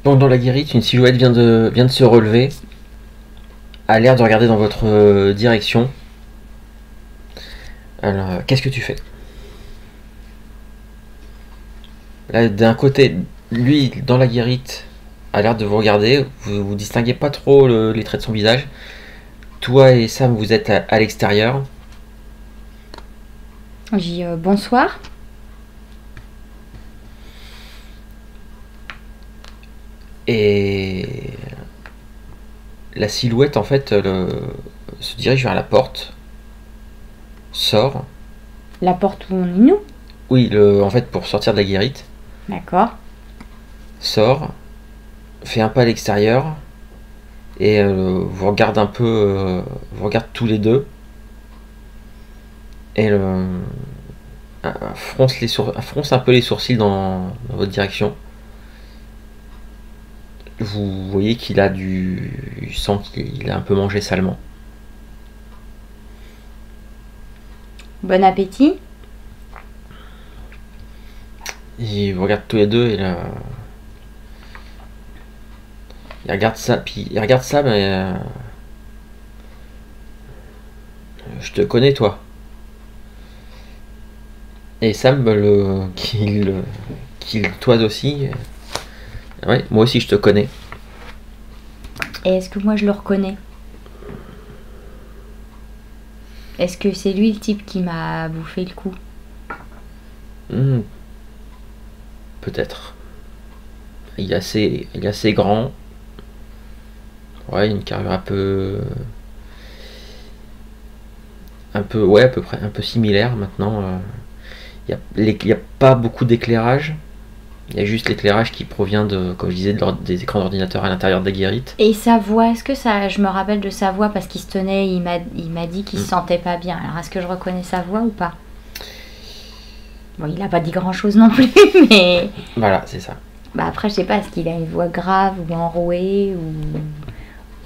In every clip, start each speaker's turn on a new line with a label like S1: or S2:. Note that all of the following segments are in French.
S1: Donc dans la guérite, une silhouette vient de se relever, a l'air de regarder dans votre direction. Alors, qu'est-ce que tu fais? Là, d'un côté, lui, dans la guérite, a l'air de vous regarder. Vous distinguez pas trop les traits de son visage. Toi et Sam, vous êtes à l'extérieur.
S2: J'ai dit bonsoir.
S1: Et la silhouette, en fait, se dirige vers la porte, sort.
S2: La porte où on est nous.
S1: Oui, en fait, pour sortir de la guérite,
S2: D'accord.
S1: sort, fait un pas à l'extérieur et vous regarde un peu, vous regarde tous les deux et fronce un peu les sourcils dans votre direction. Vous voyez qu'il a du sang, qu'il a un peu mangé salement.
S2: Bon appétit.
S1: Ils vous regardent tous les deux et là, il regarde ça, puis il regarde ça, mais je te connais toi. Et Sam, qu'il toi aussi. Ouais, moi aussi je te connais.
S2: Et est-ce que moi je le reconnais? Est-ce que c'est lui le type qui m'a bouffé le cou?
S1: Hmm, peut-être. Il est assez grand. Ouais, une carrure ouais, à peu près, un peu similaire maintenant. Il y a pas beaucoup d'éclairage. Il y a juste l'éclairage qui provient comme je disais, des écrans d'ordinateur à l'intérieur de la guérite.
S2: Et sa voix, est-ce que ça, je me rappelle de sa voix parce qu'il se tenait, il m'a dit qu'il se sentait pas bien. Alors est-ce que je reconnais sa voix ou pas? Bon, il a pas dit grand chose non plus, mais
S1: Voilà, c'est ça.
S2: bah après je sais pas, est-ce qu'il a une voix grave ou enrouée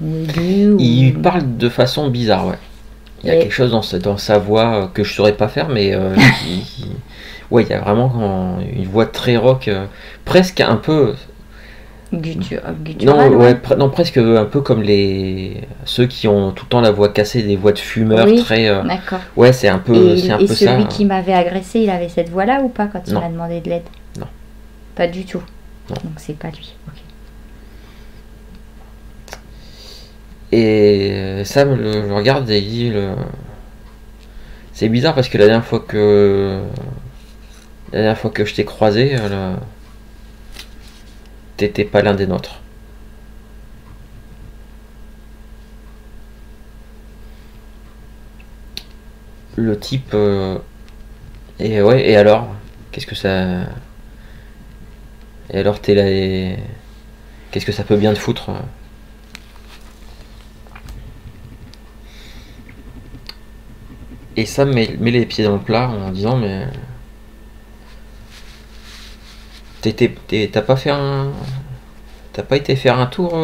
S2: ou aiguë
S1: Il parle de façon bizarre, ouais. Il y a quelque chose dans sa voix que je saurais pas faire, mais ouais, il y a vraiment une voix très rock, presque un peu.
S2: gutturale,
S1: Non,
S2: ouais.
S1: non, presque un peu comme ceux qui ont tout le temps la voix cassée, des voix de fumeurs
S2: Oui,
S1: très.
S2: d'accord.
S1: Ouais, c'est un peu
S2: Et
S1: ça.
S2: celui qui m'avait agressé, il avait cette voix-là ou pas quand il
S1: Non.
S2: m'a demandé de l'aide?
S1: Non.
S2: Pas du tout.
S1: Non.
S2: Donc c'est pas lui. Ok.
S1: Et Sam le regarde et il dit c'est bizarre parce que la dernière fois que je t'ai croisé, t'étais pas l'un des nôtres. Le type et ouais, et alors qu'est-ce que ça et alors t'es là et qu'est-ce que ça peut bien te foutre? Et Sam met les pieds dans le plat en disant mais t'as pas fait t'as pas été faire un tour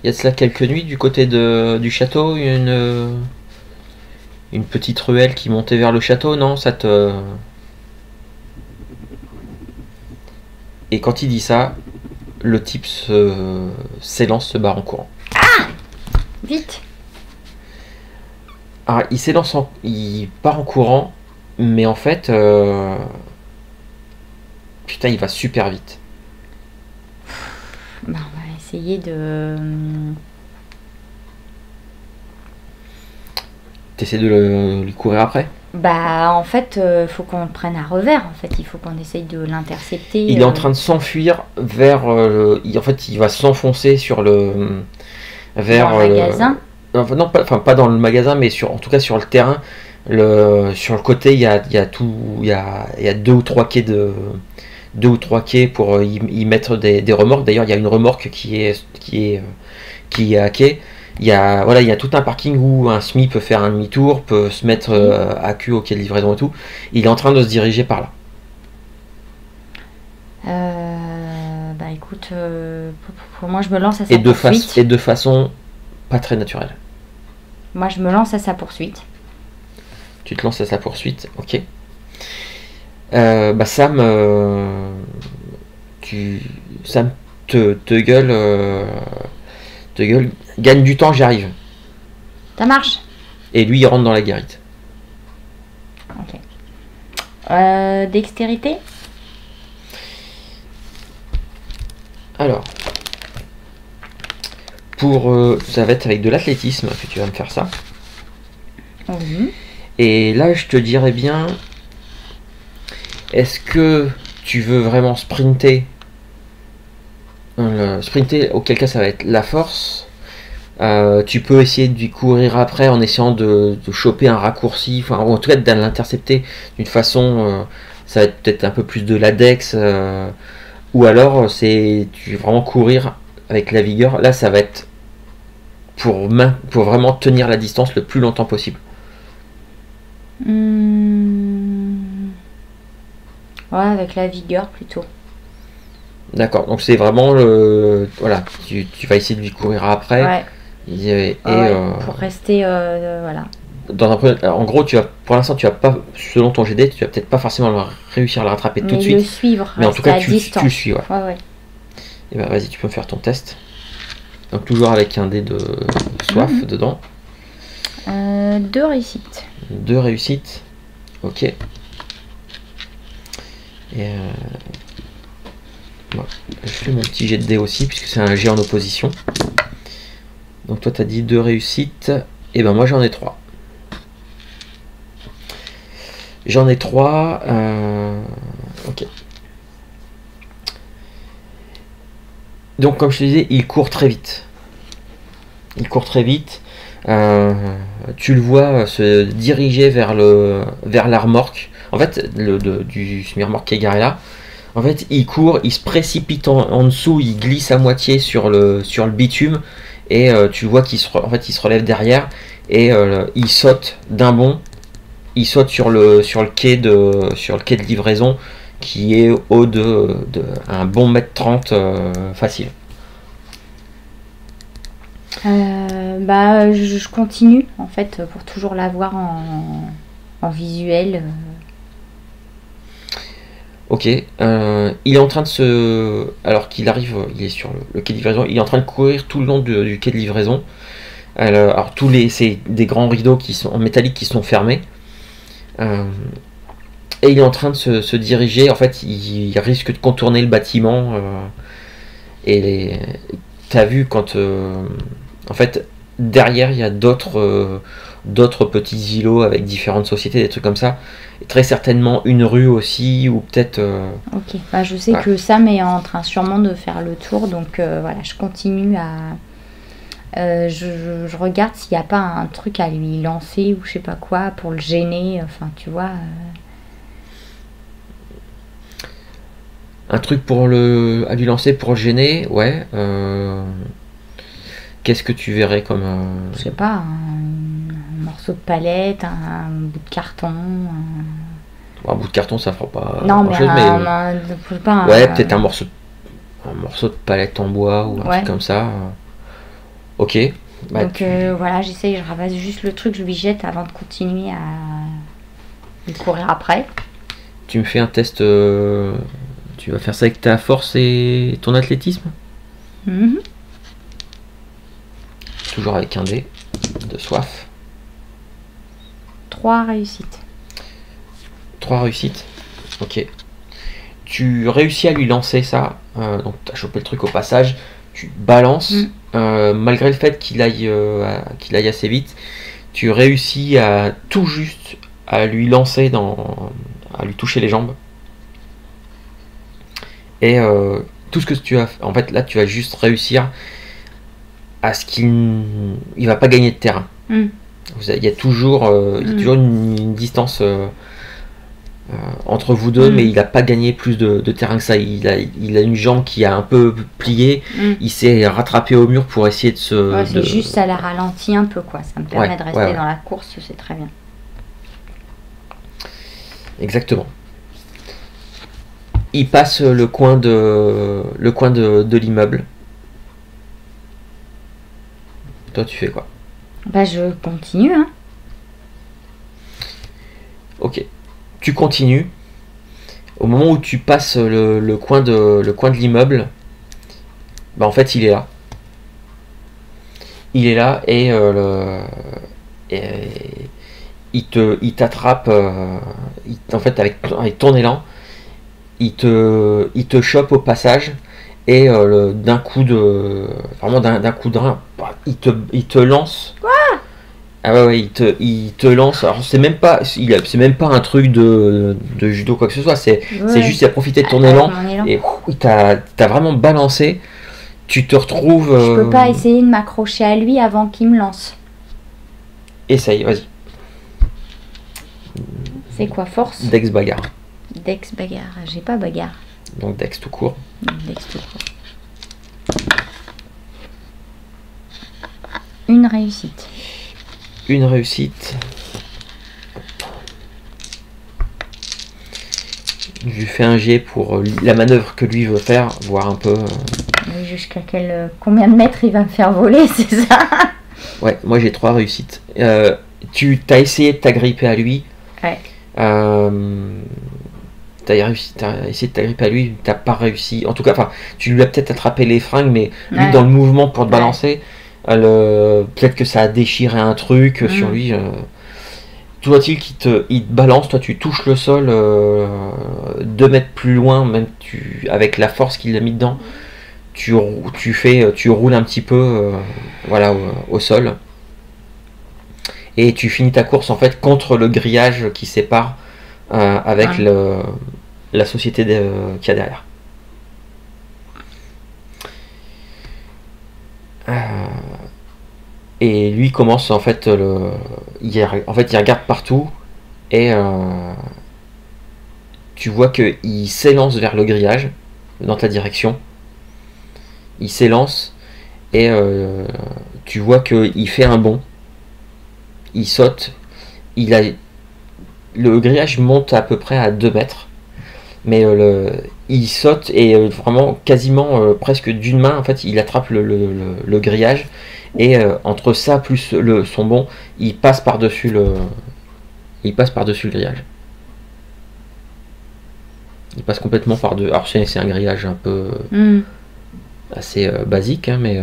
S1: il y a de cela quelques nuits du côté du château, une petite ruelle qui montait vers le château, non? Ça te... Et quand il dit ça, le type s'élance, se barre en courant.
S2: Vite.
S1: Alors, il part en courant, mais en fait, putain, il va super vite.
S2: Bah, on va essayer de.
S1: T'essaies de lui courir après?
S2: Bah, en fait, faut qu'on le prenne à revers. En fait, il faut qu'on essaye de l'intercepter.
S1: Il est en train de s'enfuir vers. En fait, il va s'enfoncer vers
S2: Dans le magasin.
S1: Non, pas dans le magasin, mais en tout cas sur le terrain. Sur le côté, il y a deux ou trois quais pour y mettre des remorques. D'ailleurs, il y a une remorque qui est à quai. Il y a tout un parking où un SMI peut faire un demi-tour, peut se mettre à queue au quai de livraison et tout. Il est en train de se diriger par là.
S2: Bah écoute, pour moi je me lance à sa poursuite.
S1: Et de façon pas très naturelle.
S2: Moi je me lance à sa poursuite.
S1: Tu te lances à sa poursuite, ok. Sam, Sam te gueule, gagne du temps, j'arrive.
S2: Ça marche.
S1: Et lui, il rentre dans la guérite.
S2: Ok. Dextérité.
S1: Alors, ça va être avec de l'athlétisme que tu vas me faire ça.
S2: Oui.
S1: Et là, je te dirais bien, est-ce que tu veux vraiment sprinter? Sprinter, auquel cas ça va être la force. Tu peux essayer de lui courir après en essayant de choper un raccourci, enfin, ou en tout cas de l'intercepter d'une façon, ça va être peut-être un peu plus de la dex, ou alors tu veux vraiment courir avec la vigueur. Là, ça va être pour vraiment tenir la distance le plus longtemps possible.
S2: Ouais, avec la vigueur plutôt.
S1: D'accord, donc c'est vraiment voilà, tu vas essayer de lui courir après.
S2: Ouais. Pour rester voilà.
S1: En gros, pour l'instant, tu vas pas, selon ton GD, tu vas peut-être pas forcément réussir à le rattraper tout de suite.
S2: Le suivre,
S1: mais en tout cas, tu le suis.
S2: Ouais.
S1: Et ben vas-y, tu peux me faire ton test. Donc toujours avec un dé de soif dedans.
S2: 2 réussites.
S1: 2 réussites. Ok. Et bon, je fais mon petit jet de dé aussi, puisque c'est un jet en opposition. Donc toi, tu as dit 2 réussites. Et ben moi, j'en ai 3. J'en ai 3. Ok. Donc comme je te disais, il court très vite. Tu le vois se diriger vers la remorque. En fait, du semi-remorque qui est garé là. En fait, il court, il se précipite en dessous, il glisse à moitié sur le bitume. Et tu vois qu'il se relève derrière. Et il saute d'un bond. Il saute sur le quai de livraison, qui est haut de un bon mètre 30 facile.
S2: Je continue en fait pour toujours l'avoir en visuel.
S1: Ok, il est en train de alors qu'il arrive, il est sur le quai de livraison, il est en train de courir tout le long du quai de livraison. Alors c'est des grands rideaux qui sont en métallique qui sont fermés. Et il est en train de se diriger. En fait, il risque de contourner le bâtiment. Et t'as vu quand en fait derrière il y a d'autres petits îlots avec différentes sociétés, des trucs comme ça. Et très certainement une rue aussi, ou peut-être.
S2: Ok. Je sais que Sam est en train sûrement de faire le tour, donc voilà, je continue à. Je regarde s'il n'y a pas un truc à lui lancer ou je sais pas quoi pour le gêner, enfin tu vois.
S1: Un truc à lui lancer pour le gêner, ouais. Qu'est-ce que tu verrais comme.
S2: Je sais pas, un morceau de palette, un bout de carton.
S1: Un bout de carton, ça fera pas.
S2: Non, mais,
S1: chose,
S2: ouais,
S1: peut-être un morceau de palette en bois ou un truc comme ça. Ok.
S2: Donc voilà, j'essaye, je ramasse juste le truc, je lui jette avant de continuer à lui courir après.
S1: Tu me fais un test. Tu vas faire ça avec ta force et ton athlétisme. Toujours avec un dé de soif.
S2: 3 réussites.
S1: 3 réussites. Ok. Tu réussis à lui lancer ça. Donc tu as chopé le truc au passage. Tu balances. Malgré le fait qu'il aille assez vite, tu réussis à tout juste à lui lancer à lui toucher les jambes. Et tout ce que tu as, en fait, là, tu vas juste réussir à ce qu'il va pas gagner de terrain. Il y a toujours, une distance entre vous deux, mais il n'a pas gagné plus de terrain que ça. Il a une jambe qui a un peu plié. Il s'est rattrapé au mur pour essayer de se.
S2: C'est juste ça la ralentit un peu, quoi. Ça me permet de rester dans la course, c'est très bien.
S1: Exactement. Il passe le coin de l'immeuble. Toi, tu fais quoi?
S2: Je continue. Hein.
S1: Ok. Tu continues. Au moment où tu passes le coin de l'immeuble, Bah en fait il est là. Il est là et il t'attrape en fait avec ton élan, il te chope au passage et d'un coup de vraiment d'un coup de rein, bah, il te lance. Ah ouais, ouais, il te lance. Alors c'est même pas un truc de judo quoi que ce soit. C'est juste il a profité de ton élan et il t'a vraiment balancé. Tu te retrouves.
S2: Je peux pas essayer de m'accrocher à lui avant qu'il me lance.
S1: Essaye, vas-y.
S2: C'est quoi, force?
S1: Dex bagarre.
S2: Dex bagarre. J'ai pas bagarre.
S1: Donc Dex tout court.
S2: Dex tout court. Une réussite.
S1: Une réussite. Je lui fais un jet pour la manœuvre que lui veut faire, voir un peu.
S2: Jusqu'à combien de mètres il va me faire voler, c'est ça?
S1: Ouais, moi j'ai 3 réussites. Tu as essayé de t'agripper à lui.
S2: Ouais.
S1: T'as essayé de t'agripper à lui, t'as pas réussi. En tout cas, enfin, tu lui as peut-être attrapé les fringues, mais lui dans le mouvement pour te balancer, peut-être que ça a déchiré un truc sur lui. Tout voit-il qu'il te balance, toi tu touches le sol 2 mètres plus loin, même avec la force qu'il a mis dedans, tu roules un petit peu voilà, au sol. Et tu finis ta course en fait contre le grillage qui sépare avec la société qu'il y a derrière. Et lui commence en fait il regarde partout et tu vois qu'il s'élance vers le grillage dans ta direction. Il s'élance et tu vois qu'il fait un bond. Il saute. Le grillage monte à peu près à 2 mètres. Mais il saute et vraiment quasiment presque d'une main en fait il attrape le grillage. Et entre ça plus son bond, il passe par-dessus le grillage. Il passe complètement par-dessus. Alors c'est un grillage un peu assez basique, hein, mais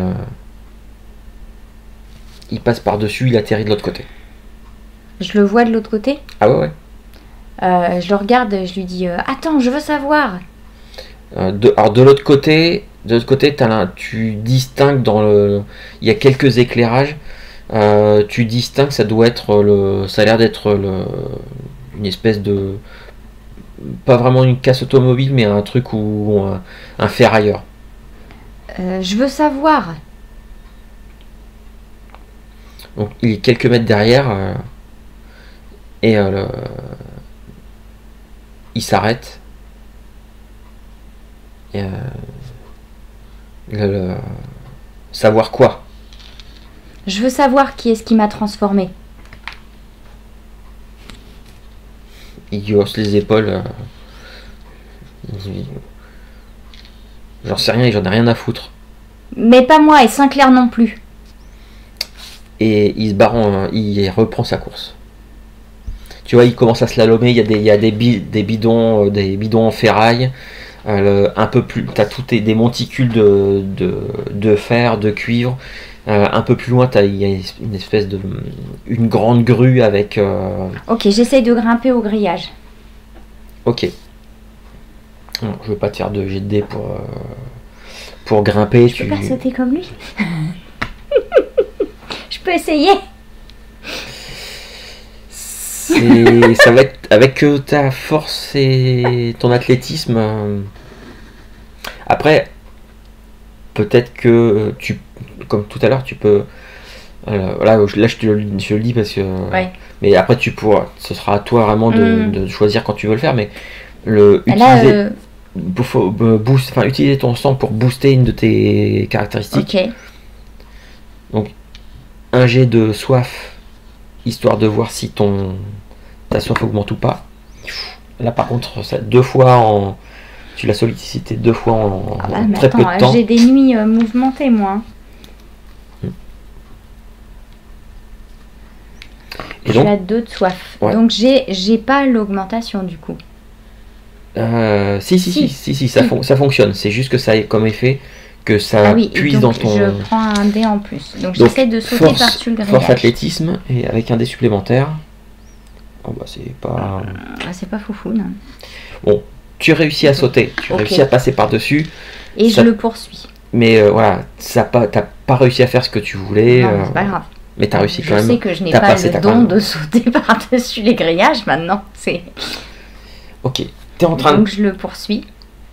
S1: il passe par-dessus, il atterrit de l'autre côté.
S2: Je le vois de l'autre côté?
S1: Ah ouais.
S2: Je le regarde, je lui dis attends, je veux savoir.
S1: Alors de l'autre côté, tu distingues il y a quelques éclairages. Tu distingues, ça a l'air d'être une espèce de, pas vraiment une casse automobile, mais un truc où un ferrailleur.
S2: Je veux savoir.
S1: Donc il est quelques mètres derrière et il s'arrête. Et, savoir quoi?
S2: Je veux savoir qui est-ce qui m'a transformé.
S1: Il hausse les épaules. J'en sais rien et j'en ai rien à foutre.
S2: Mais pas moi et Sinclair non plus.
S1: Et il se barre, il reprend sa course. Tu vois, il commence à slalomer. Il y a des bidons en ferraille. Un peu plus, t'as des monticules de fer, de cuivre. Un peu plus loin, il y a une espèce une grande grue avec.
S2: Ok, j'essaye de grimper au grillage.
S1: Ok. Non, je veux pas te faire de jet de dés pour grimper.
S2: Je peux pas sauter comme lui. Je peux essayer.
S1: Ça va être avec ta force et ton athlétisme. Après, peut-être que comme tout à l'heure, tu peux. Là, je te le dis parce que.
S2: Ouais.
S1: Mais après, ce sera à toi vraiment de choisir quand tu veux le faire. Mais utiliser ton sang pour booster une de tes caractéristiques.
S2: Ok.
S1: Donc, un jet de soif, histoire de voir si ta soif augmente ou pas. Là, par contre, tu l'as sollicité 2 fois en très peu de temps.
S2: J'ai des nuits mouvementées, moi. Et donc, j'ai 2 de soif. Ouais. Donc, j'ai pas l'augmentation, du coup.
S1: Si, ça fonctionne. C'est juste que ça a comme effet que ça
S2: Ah oui, et
S1: puise
S2: donc
S1: dans ton...
S2: je prends un dé en plus. Donc
S1: Donc,
S2: j'essaie de sauter par-dessus le grillage.
S1: force athlétisme, et avec un dé supplémentaire. Oh bah c'est pas...
S2: Ah, c'est pas foufou, non.
S1: Bon, tu réussis à sauter, tu
S2: Ok.
S1: réussis à passer par-dessus,
S2: Et
S1: Ça-
S2: je le poursuis.
S1: mais voilà, t'as pas réussi à faire ce que tu voulais,
S2: Non, mais c'est pas grave.
S1: mais t'as réussi
S2: Je
S1: quand même.
S2: sais que je n'ai
S1: t'as
S2: pas
S1: passé,
S2: le
S1: t'as
S2: don
S1: quand même-
S2: de sauter par-dessus les grillages maintenant.
S1: Ok, t'es en train de...
S2: Donc je le poursuis.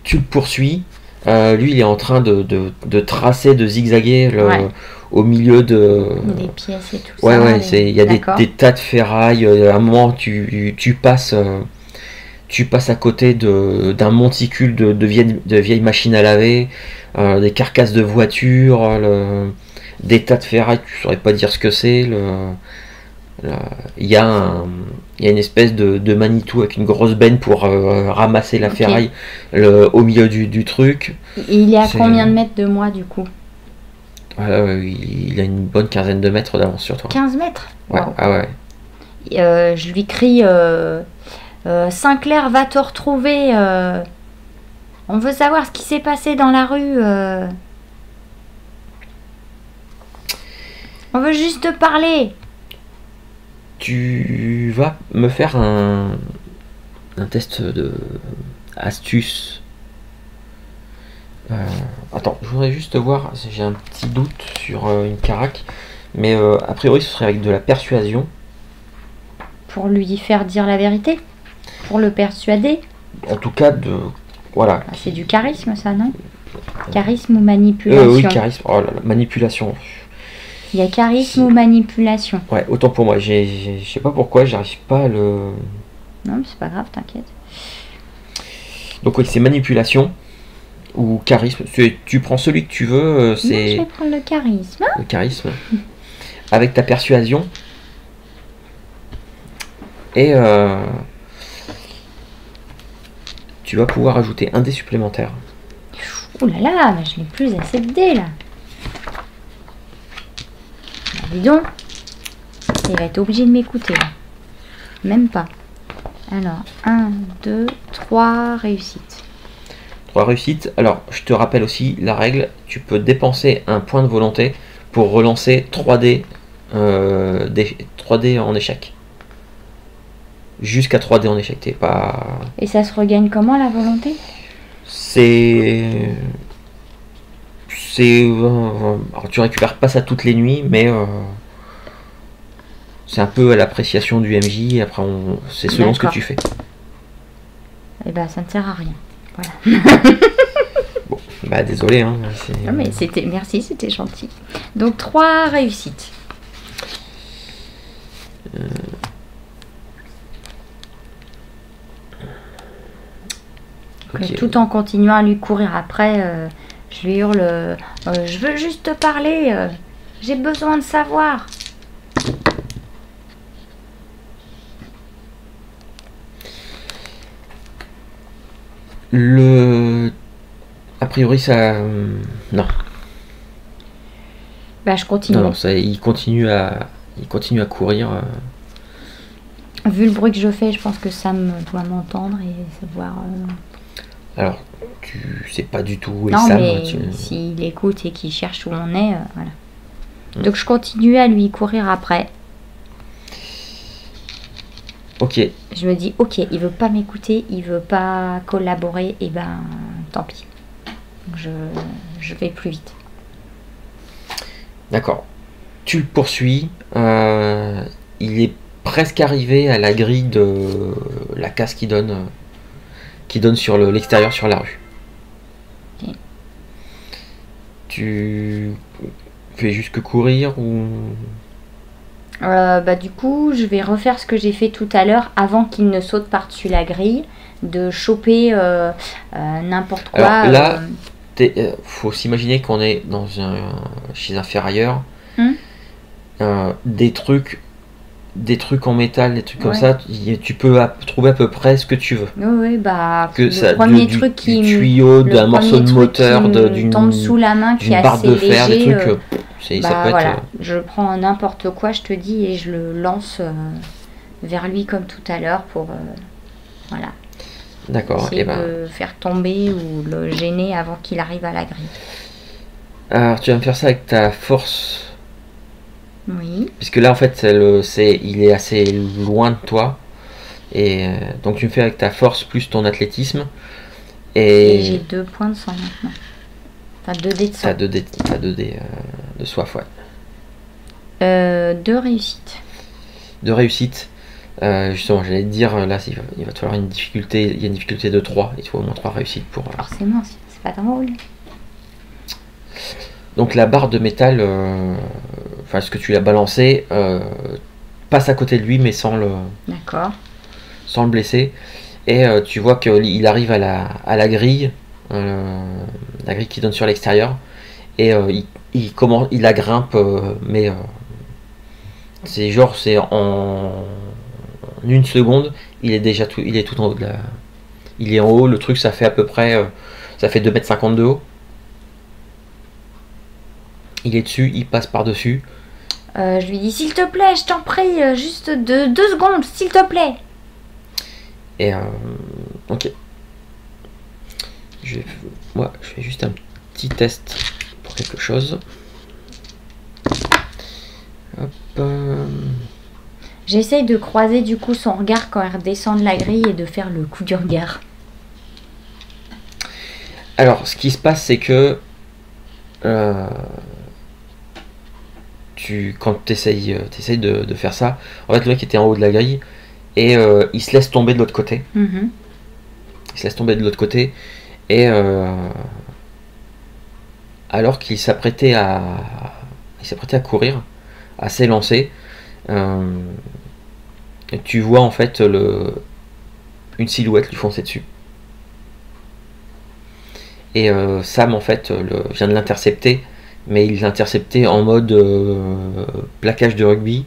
S1: Tu le poursuis, lui il est en train de tracer, de zigzaguer
S2: Ouais.
S1: au milieu de...
S2: Des pièces et tout
S1: Ouais,
S2: ça.
S1: ouais, il y a
S2: D'accord.
S1: des tas de ferrailles. À un moment, tu passes à côté d'un monticule de vieilles machines à laver, des carcasses de voitures, des tas de ferrailles, tu saurais pas dire ce que c'est. Il y a une espèce de Manitou avec une grosse benne pour ramasser la
S2: Ok.
S1: ferraille au milieu du truc.
S2: Et il est à
S1: C'est-
S2: combien de mètres de moi du coup?
S1: Il a une bonne quinzaine de mètres d'avance sur toi.
S2: 15 mètres.
S1: Ouais,
S2: Wow.
S1: ah ouais.
S2: Je lui crie Sinclair, va te retrouver. On veut savoir ce qui s'est passé dans la rue. On veut juste te parler.
S1: Tu vas me faire un test de astuce. Attends, je voudrais juste voir, j'ai un petit doute sur une carac, mais a priori ce serait avec de la persuasion.
S2: Pour lui faire dire la vérité. Pour le persuader.
S1: En tout cas, voilà.
S2: Ah, c'est du charisme ça, non? Charisme ou manipulation?
S1: Oui, charisme. Oh là là, manipulation.
S2: Il y a charisme ou manipulation.
S1: Ouais, autant pour moi. Je sais pas pourquoi, j'arrive pas à le.
S2: Non, mais c'est pas grave, t'inquiète.
S1: Donc oui, c'est manipulation ou charisme. Tu prends celui que tu veux,
S2: Non, je
S1: c'est
S2: vais prendre le charisme.
S1: le charisme. Avec ta persuasion. Et tu vas pouvoir ajouter un dé supplémentaire.
S2: Ouh là là, mais je n'ai plus assez de dés là. Bah, dis donc. Il va être obligé de m'écouter là. Même pas. Alors, 1, 2, 3 réussites.
S1: 3 réussites. Alors, je te rappelle aussi la règle, tu peux dépenser un point de volonté pour relancer 3 dés en échec. Jusqu'à 3 dés en échec. T'es pas...
S2: Et ça se regagne comment la volonté?
S1: C'est... Alors, tu récupères pas ça toutes les nuits, mais c'est un peu à l'appréciation du MJ. Et après, c'est selon ce que
S2: D'accord.
S1: tu fais.
S2: Eh ben, ça ne sert à rien.
S1: Bon, bah désolé. Hein,
S2: Non, mais c'était, merci, c'était gentil. Donc 3 réussites.
S1: Ok.
S2: Tout en continuant à lui courir après, je lui hurle je veux juste te parler, j'ai besoin de savoir.
S1: A priori, ça... Non.
S2: Bah, je continue.
S1: Non, il continue à courir.
S2: Vu le bruit que je fais, je pense que Sam doit m'entendre et savoir.
S1: Alors, tu sais pas du tout où est
S2: Non,
S1: Sam.
S2: mais s'il écoute et qu'il cherche où on est, voilà. Donc je continue à lui courir après.
S1: Ok,
S2: Je me dis, ok, il veut pas m'écouter, il veut pas collaborer, et ben tant pis. Donc, je vais plus vite.
S1: d'accord. Tu le poursuis. Il est presque arrivé à la grille de la case qui donne sur l'extérieur, sur la rue.
S2: Ok.
S1: Tu fais juste que courir ou...
S2: Bah, du coup, je vais refaire ce que j'ai fait tout à l'heure avant qu'il ne saute par-dessus la grille, de choper n'importe quoi.
S1: Alors là, faut s'imaginer qu'on est chez un ferrailleur. Des trucs en métal, des trucs comme ça, tu peux trouver à peu près ce que tu veux.
S2: Oui, bah,
S1: Que
S2: le
S1: ça,
S2: premier
S1: du
S2: truc qui
S1: tuyau,
S2: le
S1: d'un morceau
S2: premier
S1: de
S2: truc
S1: moteur,
S2: qui me
S1: d'une
S2: tombe sous la main, qui est
S1: barre
S2: assez
S1: de fer,
S2: léger,
S1: des trucs. Ça
S2: bah,
S1: peut
S2: voilà,
S1: être.
S2: je prends n'importe quoi, je te dis, et je le lance vers lui comme tout à l'heure pour voilà,
S1: D'accord.
S2: essayer
S1: Et ben,
S2: de faire tomber ou le gêner avant qu'il arrive à la grille.
S1: Alors tu vas me faire ça avec ta force.
S2: Oui.
S1: Puisque là en fait il est assez loin de toi. Et donc tu me fais avec ta force plus ton athlétisme.
S2: Et j'ai 2 points de sang maintenant. Enfin 2 dés de sang.
S1: T'as 2 dés de soif, ouais.
S2: 2 réussites.
S1: 2 réussites. Justement, j'allais te dire, là il va te falloir une difficulté. Il y a une difficulté de 3. Il te faut au moins 3 réussites pour.
S2: Forcément, c'est pas drôle.
S1: Donc la barre de métal, enfin ce que tu l'as balancé, passe à côté de lui mais sans le blesser. Et tu vois qu'il arrive à la grille, la grille qui donne sur l'extérieur. Et il la grimpe, mais c'est en une seconde, il est tout en haut de la. Il est en haut, le truc ça fait à peu près, ça fait 2,50 m de haut. Il est dessus, il passe par-dessus.
S2: Je lui dis, s'il te plaît, je t'en prie, juste 2 secondes, s'il te plaît.
S1: Et ok. Moi, je fais juste un petit test pour quelque chose. Hop.
S2: J'essaye de croiser du coup son regard quand elle redescend de la grille et de faire le coup du regard.
S1: Alors, ce qui se passe, c'est que quand tu essayes de faire ça, en fait, le mec était en haut de la grille et il se laisse tomber de l'autre côté.
S2: Il
S1: se laisse tomber de l'autre côté et alors qu'il s'apprêtait à courir, à s'élancer, tu vois en fait une silhouette lui foncer dessus. Et Sam en fait vient de l'intercepter, mais il l'interceptait en mode plaquage de rugby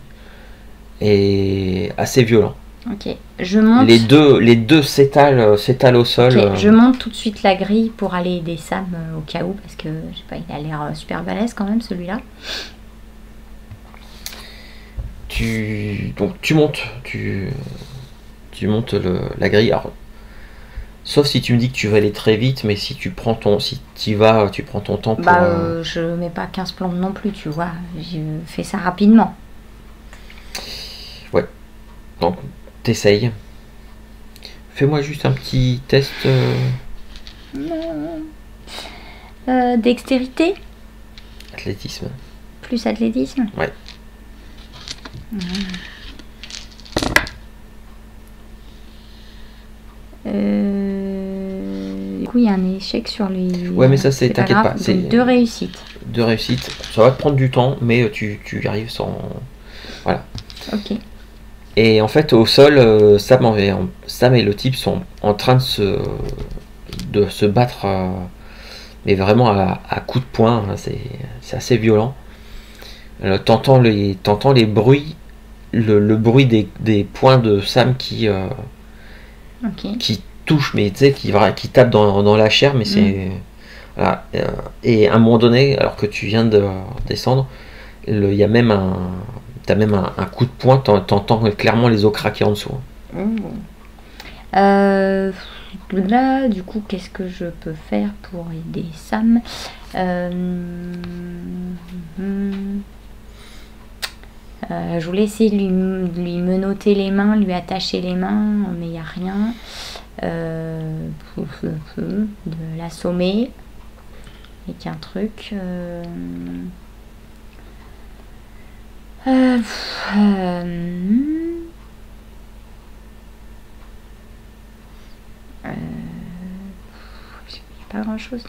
S1: et assez violent.
S2: Ok, je monte.
S1: Les deux s'étalent au sol.
S2: Okay, je monte tout de suite la grille pour aller aider Sam au cas où, parce que je sais pas, il a l'air super balèze quand même celui-là.
S1: Tu montes la grille. Alors, sauf si tu me dis que tu vas aller très vite, mais si tu prends ton temps pour.
S2: Je mets pas 15 plombes non plus, tu vois. Je fais ça rapidement.
S1: Ouais. Donc, t'essayes. Fais-moi juste un petit test.
S2: Dextérité.
S1: Athlétisme.
S2: Plus athlétisme.
S1: Ouais.
S2: Du coup, il y a un échec sur les.
S1: Ouais, mais ça, t'inquiète pas.
S2: C'est 2 réussites.
S1: 2 réussites. Ça va te prendre du temps, mais tu y arrives sans. Voilà.
S2: Ok.
S1: Et en fait, au sol, Sam et le type sont en train de se battre, mais vraiment à coups de poing. Hein, c'est assez violent. T'entends les bruits, le bruit des poings de Sam qui touche, mais tu sais, qui tape dans la chair, mais c'est. Voilà. Et à un moment donné, alors que tu viens de descendre, il y a même t'as même un coup de poing, t'entends clairement les os craquer en dessous.
S2: Là, du coup, qu'est-ce que je peux faire pour aider Sam? Je voulais essayer de lui menotter les mains, lui attacher les mains, mais il n'y a rien. De l'assommer avec un truc. Pas grand chose.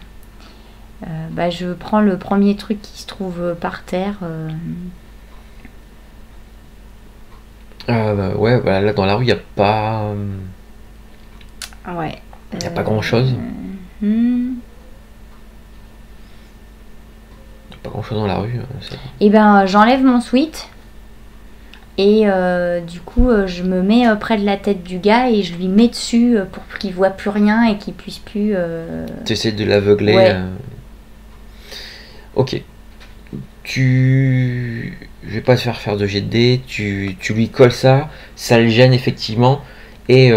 S2: Je prends le premier truc qui se trouve par terre.
S1: Ouais, bah, là dans la rue, il n'y a pas.
S2: Ouais.
S1: Il n'y a pas grand chose. Pas grand chose dans la rue.
S2: Et j'enlève mon sweat. Et du coup, je me mets près de la tête du gars et je lui mets dessus pour qu'il voit plus rien et qu'il puisse plus.
S1: Tu essaies de l'aveugler.
S2: Ouais.
S1: Ok. Je vais pas te faire de jet de dés. Tu lui colles ça le gêne effectivement. Et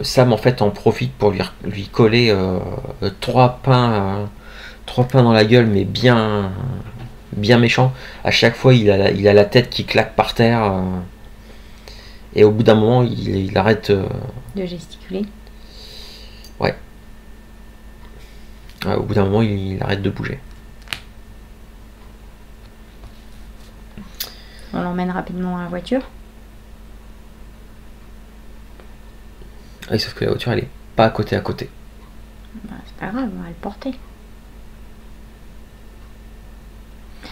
S1: Sam en fait en profite pour lui coller 3 3 points dans la gueule, mais bien méchant. À chaque fois, il a la tête qui claque par terre. Et au bout d'un moment, il arrête
S2: de gesticuler.
S1: Ouais. Au bout d'un moment, il arrête de bouger.
S2: On l'emmène rapidement à la voiture.
S1: Oui, sauf que la voiture, elle est pas à côté.
S2: Bah, c'est pas grave, on va le porter.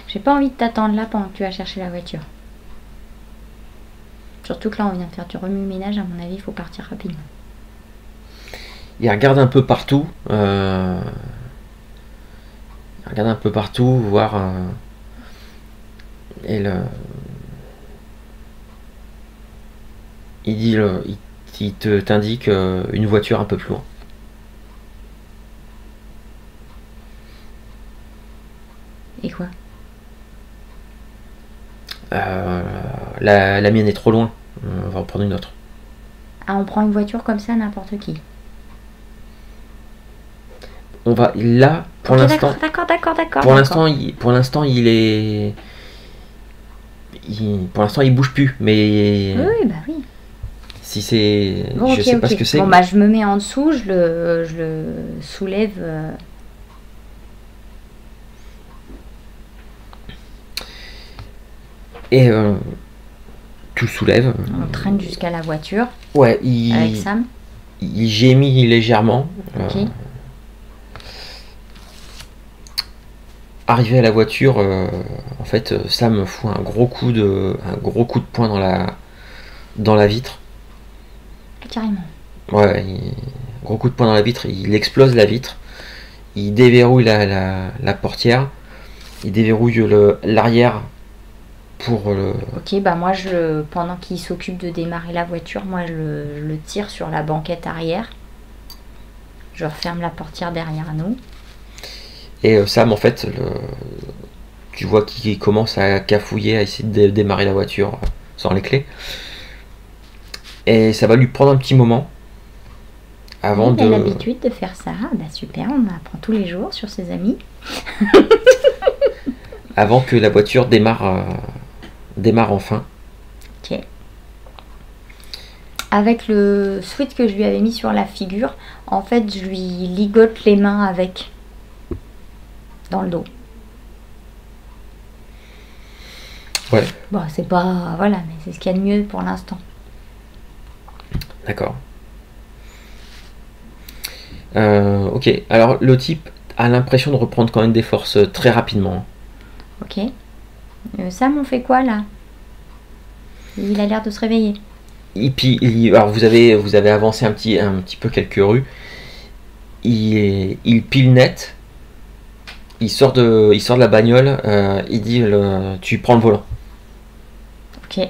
S2: J'ai pas envie de t'attendre là pendant que tu vas chercher la voiture. Surtout que là, on vient de faire du remue-ménage. À mon avis, il faut partir rapidement.
S1: Il regarde un peu partout. Voir. Et il t'indique une voiture un peu plus loin.
S2: Et quoi?
S1: La mienne est trop loin. On va en prendre une autre.
S2: Ah, on prend une voiture comme ça, n'importe qui.
S1: On va là pour
S2: Ok,
S1: l'instant.
S2: D'accord.
S1: Pour l'instant, il est. Pour l'instant, il bouge plus. Mais
S2: Oui, bah oui.
S1: si c'est,
S2: Bon,
S1: je sais pas ce que c'est.
S2: Bon, bah je me mets en dessous, je le soulève.
S1: Et tu le soulèves.
S2: On traîne jusqu'à la voiture.
S1: Ouais,
S2: avec Sam.
S1: Il gémit légèrement.
S2: Ok.
S1: Arrivé à la voiture, en fait, Sam fout un gros coup de poing dans la vitre.
S2: Carrément.
S1: Ouais, gros coup de poing dans la vitre, il explose la vitre, il déverrouille la portière, il déverrouille l'arrière pour le...
S2: Ok, bah moi, pendant qu'il s'occupe de démarrer la voiture, moi je le tire sur la banquette arrière. Je referme la portière derrière nous.
S1: Et Sam, en fait, tu vois qu'il commence à cafouiller, à essayer de démarrer la voiture sans les clés. Et ça va lui prendre un petit moment avant
S2: Il a l'habitude de faire ça. Bah super, on apprend tous les jours sur ses amis.
S1: avant que la voiture démarre enfin.
S2: Ok. Avec le sweat que je lui avais mis sur la figure, en fait, je lui ligote les mains avec. Dans le dos.
S1: Ouais.
S2: Bon, c'est pas... Voilà, mais c'est ce qu'il y a de mieux pour l'instant.
S1: D'accord. Ok. Alors, le type a l'impression de reprendre quand même des forces très rapidement.
S2: Ok. Sam, on fait quoi, là? Il a l'air de se réveiller.
S1: Et puis, alors vous avez avancé un petit peu quelques rues. Il pile net. Il sort de la bagnole, il dit tu prends le volant.
S2: Ok.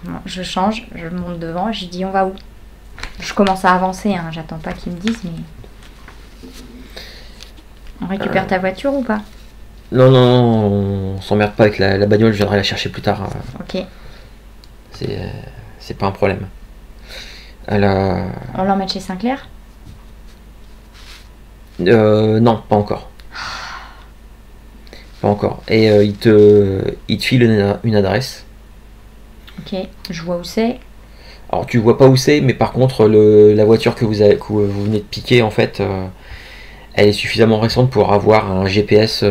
S2: Bon, je change, je monte devant, je dis on va où? Je commence à avancer, hein, j'attends pas qu'ils me disent, mais... On récupère ta voiture ou pas?
S1: Non, on s'emmerde pas avec la bagnole, je viendrai la chercher plus tard.
S2: Ok.
S1: C'est pas un problème.
S2: On l'emmène chez Sinclair?
S1: Non, pas encore. Pas encore. Et il te file une adresse.
S2: Ok, je vois où c'est.
S1: Alors tu vois pas où c'est, mais par contre la voiture que vous venez de piquer, en fait, elle est suffisamment récente pour avoir un GPS,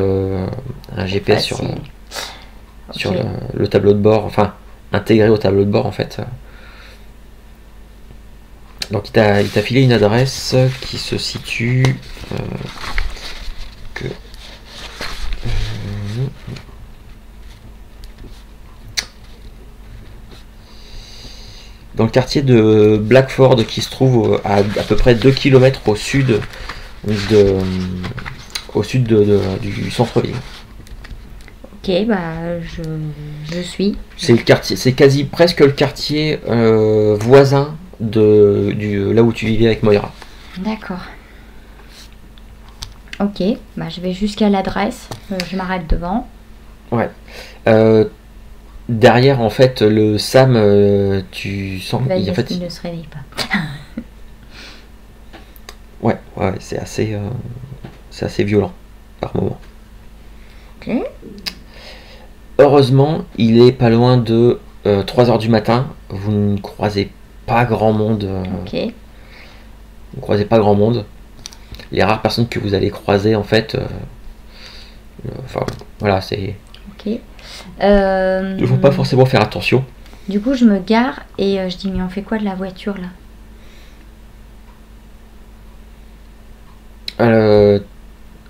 S1: sur le tableau de bord, enfin intégré au tableau de bord en fait. Donc il t'a filé une adresse qui se situe dans le quartier de Blackford, qui se trouve à peu près 2 km au sud du centre-ville.
S2: Ok, bah je suis.
S1: C'est le quartier, c'est quasi presque le quartier voisin de là où tu vivais avec Moira.
S2: D'accord. Ok, bah je vais jusqu'à l'adresse, je m'arrête devant.
S1: Ouais. Derrière, en fait, le Sam, tu sens
S2: qu'il
S1: en fait,
S2: ne se réveille pas.
S1: ouais, c'est assez violent. par moment.
S2: Ok.
S1: Heureusement, il est pas loin de 3 heures du matin. Vous ne croisez pas grand monde.
S2: Ok.
S1: Vous ne croisez pas grand monde. Les rares personnes que vous allez croiser, en fait, enfin, voilà, c'est.
S2: Ok.
S1: Il ne faut pas forcément faire attention.
S2: Du coup, je me gare et je dis, mais on fait quoi de la voiture là?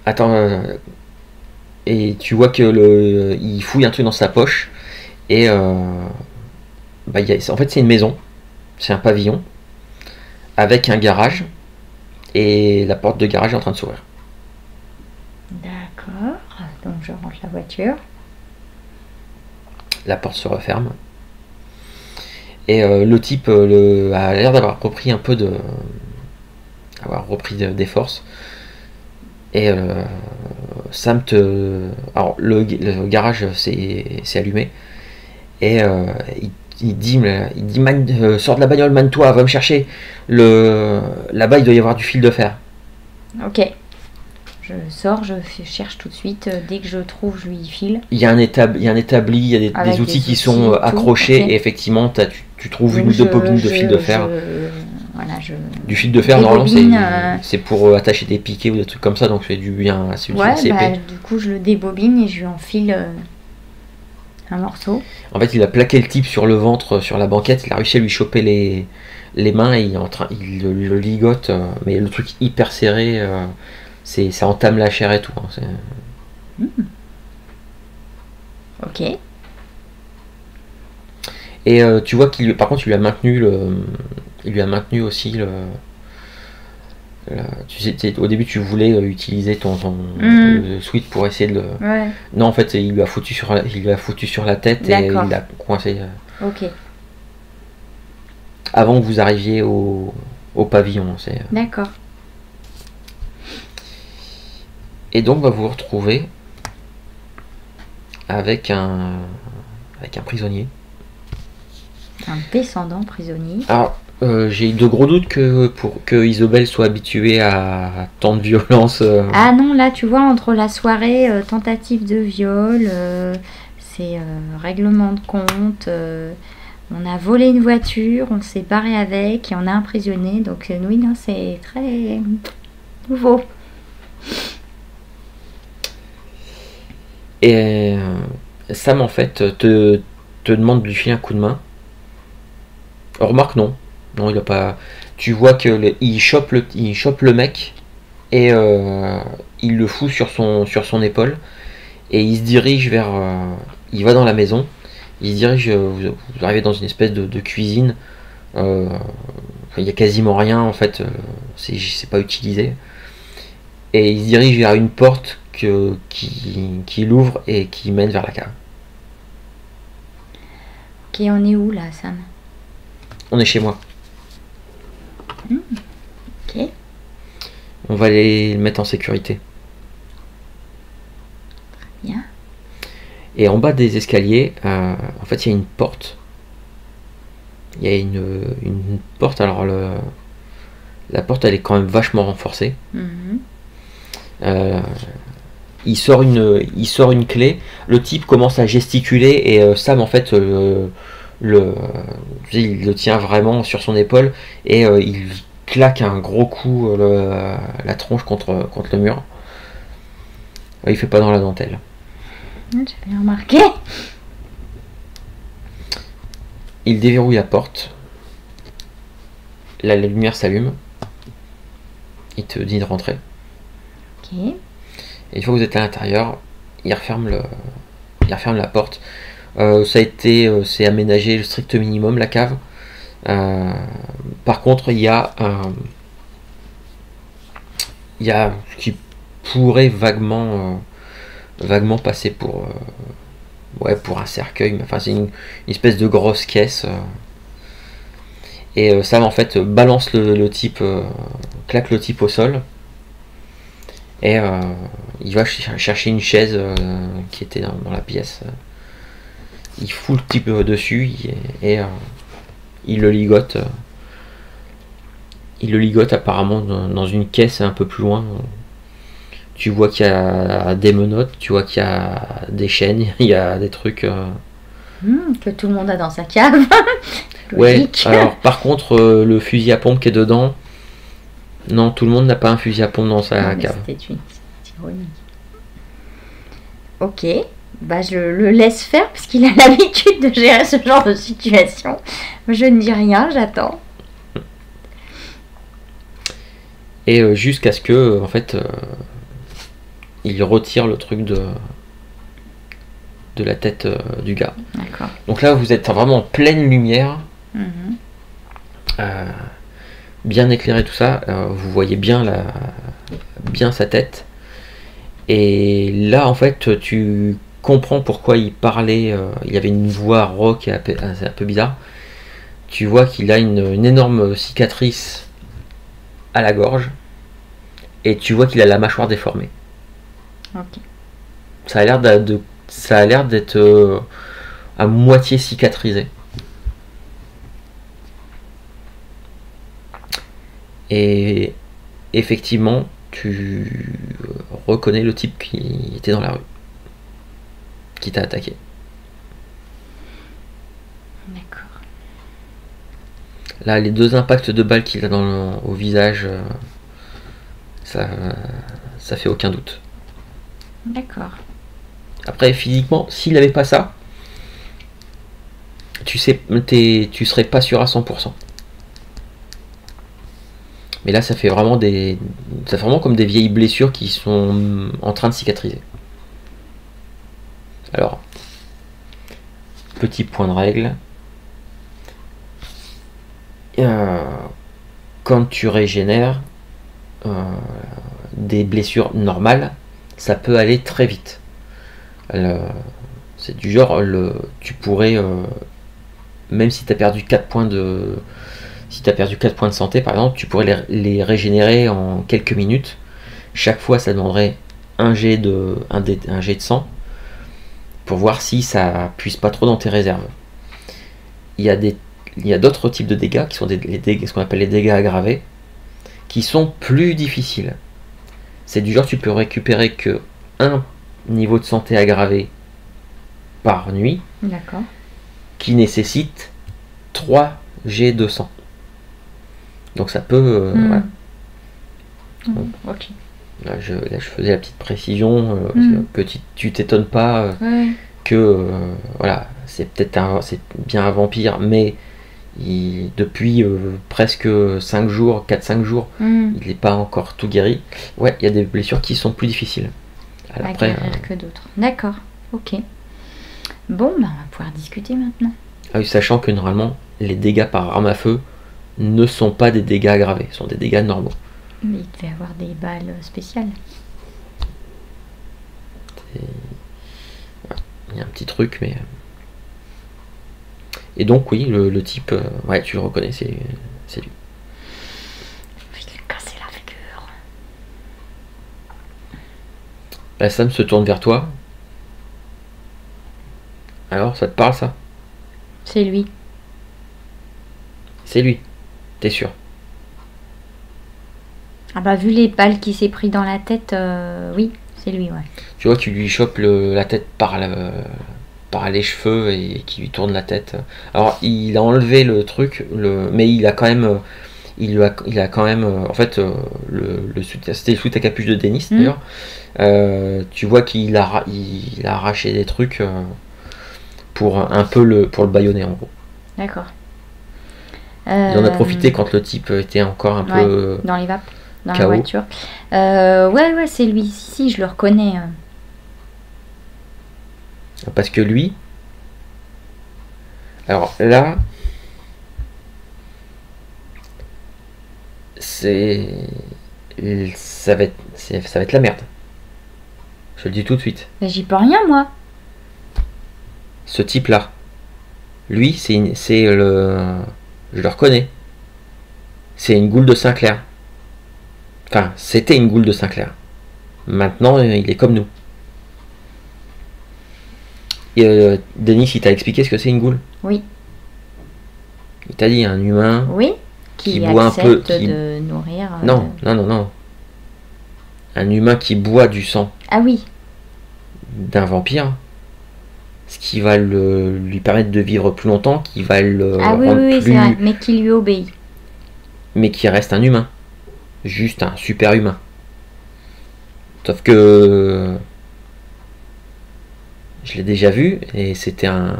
S1: Attends, et tu vois que il fouille un truc dans sa poche et bah, en fait c'est une maison, c'est un pavillon avec un garage et la porte de garage est en train de s'ouvrir.
S2: D'accord. Donc je rentre la voiture.
S1: La porte se referme et le type a l'air d'avoir repris un peu des forces. Et Sam alors le garage s'est allumé et il dit sors de la bagnole, mène-toi, va me chercher. Là-bas il doit y avoir du fil de fer.
S2: Ok. Je sors, je cherche tout de suite. Dès que je trouve, je lui file.
S1: Il y a un établi, il y a des outils qui sont accrochés
S2: okay.
S1: Et effectivement tu trouves une ou deux bobines de fil de fer.
S2: Voilà,
S1: du fil de fer, normalement, c'est pour attacher des piquets ou des trucs comme ça, donc c'est du bien assez épais.
S2: Du coup, je le débobine et je lui enfile un morceau.
S1: En fait, il a plaqué le type sur le ventre, sur la banquette, il a réussi à lui choper les mains et il le ligote, mais le truc hyper serré, ça entame la chair et tout.
S2: Ok.
S1: Et tu vois par contre, il lui a maintenu aussi tu sais, au début, tu voulais utiliser ton le switch pour essayer de le.
S2: Ouais.
S1: Non, en fait, il lui a foutu sur la tête et il l'a coincé.
S2: Ok.
S1: Avant que vous arriviez au pavillon.
S2: D'accord.
S1: Et donc, vous vous retrouvez avec un prisonnier.
S2: Un descendant prisonnier.
S1: Alors, j'ai de gros doutes pour que Isobel soit habituée à tant de violence.
S2: Ah non, là, tu vois, entre la soirée, tentative de viol, c'est règlement de compte, on a volé une voiture, on s'est barré avec et on a un prisonnier. Donc, oui, non, c'est très nouveau.
S1: Et Sam, en fait, te demande de lui filer un coup de main. Remarque, non, il a pas. Tu vois que il chope le mec et il le fout sur son épaule et il se dirige vers. Il va dans la maison. Il se dirige. Vous arrivez dans une espèce de cuisine. Il y a quasiment rien en fait. C'est pas utilisé. Et il se dirige vers une porte qui l'ouvre et qui mène vers la cave.
S2: Ok, on est où là, Sam?
S1: On est chez moi.
S2: Ok.
S1: On va les mettre en sécurité.
S2: Très bien.
S1: Et en bas des escaliers, en fait, il y a une porte. Il y a une porte. Alors, la porte, elle est quand même vachement renforcée. Il sort une clé. Le type commence à gesticuler et Sam, en fait, il le tient vraiment sur son épaule et il claque un gros coup la tronche contre le mur. Il fait pas dans la dentelle.
S2: J'avais remarqué.
S1: Il déverrouille la porte. La lumière s'allume. Il te dit de rentrer.
S2: Ok.
S1: Et une fois que vous êtes à l'intérieur, il referme la porte. C'est aménagé le strict minimum, la cave. Par contre, il y a ce qui pourrait vaguement passer pour un cercueil. Mais enfin, c'est une espèce de grosse caisse. Et Sam, en fait, balance le type, claque le type au sol. Et il va chercher une chaise qui était dans la pièce. Il fout le type dessus et il le ligote. Il le ligote apparemment dans une caisse un peu plus loin. Tu vois qu'il y a des menottes, tu vois qu'il y a des chaînes, il y a des trucs.
S2: Que tout le monde a dans sa cave.
S1: Ouais,
S2: Logique.
S1: alors par contre, le fusil à pompe qui est dedans, non, tout le monde n'a pas un fusil à pompe dans sa
S2: Non, mais
S1: cave.
S2: c'était une petite ironie. Ok, bah je le laisse faire parce qu'il a l'habitude de gérer ce genre de situation. Je ne dis rien, j'attends.
S1: Et jusqu'à ce que, en fait, il retire le truc de la tête du gars.
S2: D'accord.
S1: Donc là, vous êtes vraiment en pleine lumière, bien éclairé tout ça. Vous voyez bien sa tête. Et là, en fait, tu comprends pourquoi il parlait. Il y avait une voix rauque et un peu bizarre. Tu vois qu'il a une énorme cicatrice à la gorge. Et tu vois qu'il a la mâchoire déformée.
S2: Ok.
S1: Ça a l'air d'être à moitié cicatrisé. Et effectivement, tu reconnais le type qui était dans la rue, qui t'a attaqué.
S2: D'accord.
S1: Là, les 2 impacts de balles qu'il a au visage, ça fait aucun doute.
S2: D'accord.
S1: Après, physiquement, s'il n'avait pas ça, tu serais pas sûr à 100%. Mais là, ça fait vraiment comme des vieilles blessures qui sont en train de cicatriser. Alors, petit point de règle. Quand tu régénères des blessures normales, ça peut aller très vite. C'est du genre, tu pourrais, même si tu as perdu 4 points de... Si tu as perdu 4 points de santé, par exemple, tu pourrais les régénérer en quelques minutes. Chaque fois, ça demanderait un jet de sang pour voir si ça puise pas trop dans tes réserves. Il y a d'autres types de dégâts qui sont ce qu'on appelle les dégâts aggravés, qui sont plus difficiles. C'est du genre, tu peux récupérer que un niveau de santé aggravé par nuit,
S2: D'accord.
S1: qui nécessite 3 jets de sang. Donc ça peut... voilà.
S2: Ok.
S1: Là, je faisais la petite précision, que tu t'étonnes pas que voilà, c'est bien un vampire, mais depuis presque 5 jours, 4-5 jours, il n'est pas encore tout guéri. Ouais, il y a des blessures qui sont plus difficiles.
S2: À guérir que d'autres. D'accord, ok. Bon, bah, on va pouvoir discuter maintenant.
S1: Ah oui, sachant que normalement, les dégâts par arme à feu ne sont pas des dégâts aggravés, ce sont des dégâts normaux.
S2: Mais il devait avoir des balles spéciales.
S1: Il y a un petit truc, mais... Et donc, oui, le type... ouais, tu le reconnais, c'est lui.
S2: Je vais lui casser la figure.
S1: La Sam se tourne vers toi. Alors, ça te parle, ça?
S2: C'est lui.
S1: C'est lui, t'es sûr?
S2: Ah bah vu les balles qu'il s'est pris dans la tête, oui, c'est lui, ouais.
S1: Tu vois, tu lui chopes la tête par les cheveux et qui lui tourne la tête. Alors, il a enlevé le truc, mais il a quand même... Il a quand même... en fait, c'était sous ta capuche de Denis, d'ailleurs. Tu vois qu'il a arraché des trucs pour un peu pour le bâillonner, en gros.
S2: D'accord.
S1: Il en a profité quand le type était encore un peu...
S2: Dans les vapes, dans
S1: KO.
S2: la voiture. Ouais, c'est lui. Si, je le reconnais.
S1: Parce que lui... Alors là... ça va être la merde. Je le dis tout de suite.
S2: Mais j'y peux rien, moi.
S1: Ce type-là, lui, je le reconnais. C'est une goule de Sinclair. Enfin, c'était une goule de Sinclair. Maintenant, il est comme nous. Et Denis, il t'a expliqué ce que c'est une goule?
S2: Oui.
S1: Il t'a dit un humain.
S2: Oui. Qui
S1: boit un peu,
S2: de nourrir.
S1: Non. un humain qui boit du sang
S2: Ah oui.
S1: d'un vampire, ce qui va lui permettre de vivre plus longtemps, qui va le
S2: Ah oui,
S1: rendre
S2: oui, oui,
S1: plus...
S2: c'est vrai, mais qui lui obéit.
S1: Mais qui reste un humain. Juste un super humain. Sauf que... Je l'ai déjà vu, et c'était un